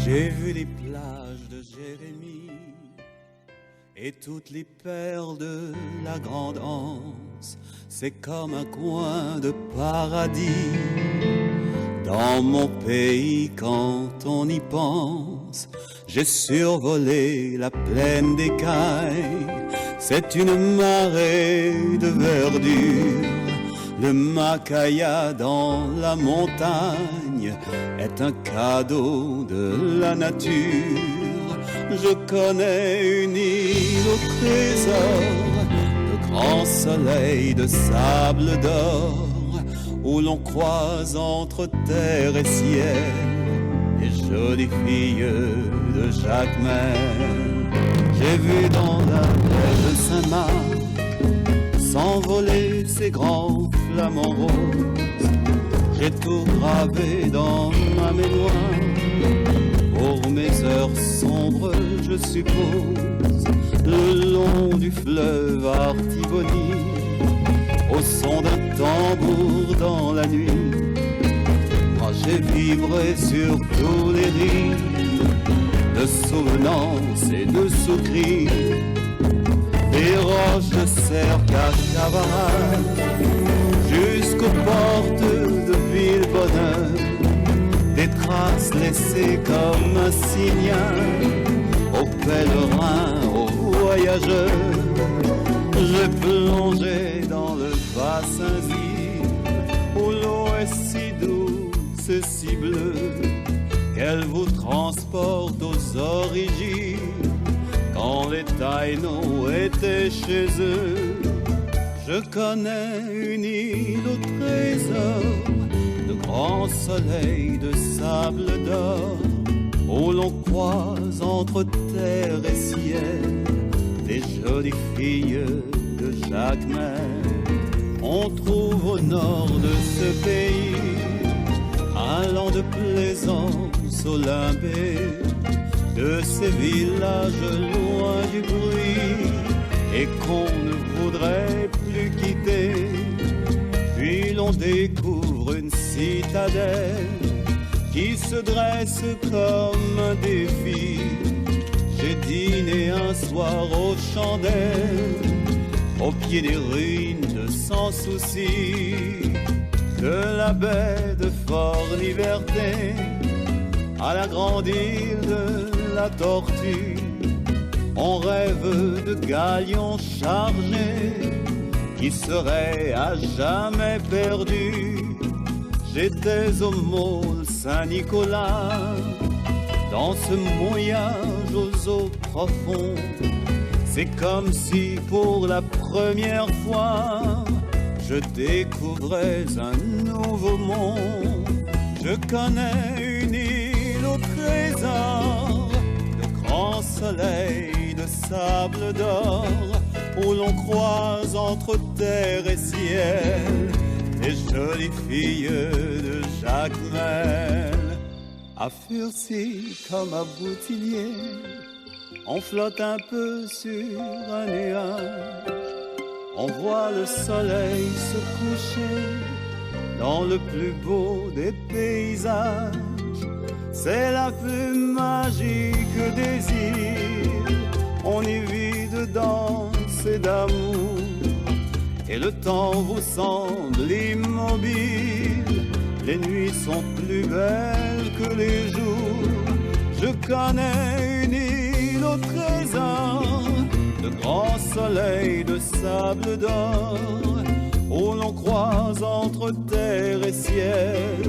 J'ai vu les plages de Jérémie et toutes les perles de la grande Anse. C'est comme un coin de paradis dans mon pays quand on y pense. J'ai survolé la plaine d'écailles, c'est une marée de verdure. Le Macaya dans la montagne est un cadeau de la nature. Je connais une île au trésor, de grands soleils de sable d'or, où l'on croise entre terre et ciel les jolies filles de Jacmel. J'ai vu dans la baie de Saint-Marc s'envoler ces grands flamants roses. J'ai tout gravé dans ma mémoire pour mes heures sombres, je suppose, le long du fleuve Artibonite, au son d'un tambour dans la nuit. Moi j'ai vibré sur tous les rives de souvenance et de sous-cris, des roches de Cerca-Cavara jusqu'aux portes de Villebonheur, des traces laissées comme un signal aux pèlerins, aux voyageurs. J'ai plongé dans le bassin où l'eau est si douce et si bleue qu'elle vous transporte aux origines quand les Taïnos étaient chez eux. Je connais une île au trésor, de grands soleils de sable d'or, où l'on croise entre terre et ciel les jolies filles de Jacmel. On trouve au nord de ce pays un land de plaisance olympique, de ces villages loin du bruit et qu'on ne voudrait plus quitter. Puis l'on découvre une citadelle qui se dresse comme un défi. J'ai dîné un soir aux chandelles, au pied des ruines sans souci, de la baie de Fort-Liberté à la grande île de la Tortue. On rêve de galions chargés qui serait à jamais perdu. J'étais au môle Saint-Nicolas, dans ce mouillage aux eaux profondes. C'est comme si pour la première fois je découvrais un nouveau monde. Je connais une île au trésor, de grands soleils, de sable d'or, où l'on croise entre terre et ciel les jolies filles de Jacmel. À Furcy comme à Boutillier, on flotte un peu sur un nuage. On voit le soleil se coucher dans le plus beau des paysages. C'est la plus magique des îles. On y vit de danse et d'amour, et le temps vous semble immobile. Les nuits sont plus belles que les jours. Je connais une île au trésor, de grands soleils, de sable d'or, où l'on croise entre terre et ciel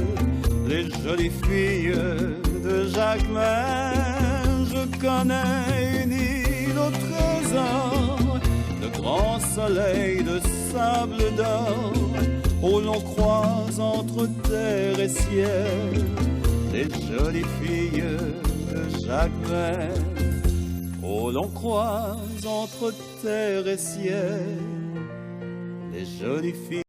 les jolies filles de Jacmel. Je connais une île au trésor, de grands soleils, de sable d'or, où l'on croise entre terre et ciel les jolies filles de Jacmel. Où l'on croise entre terre et ciel les jolies filles.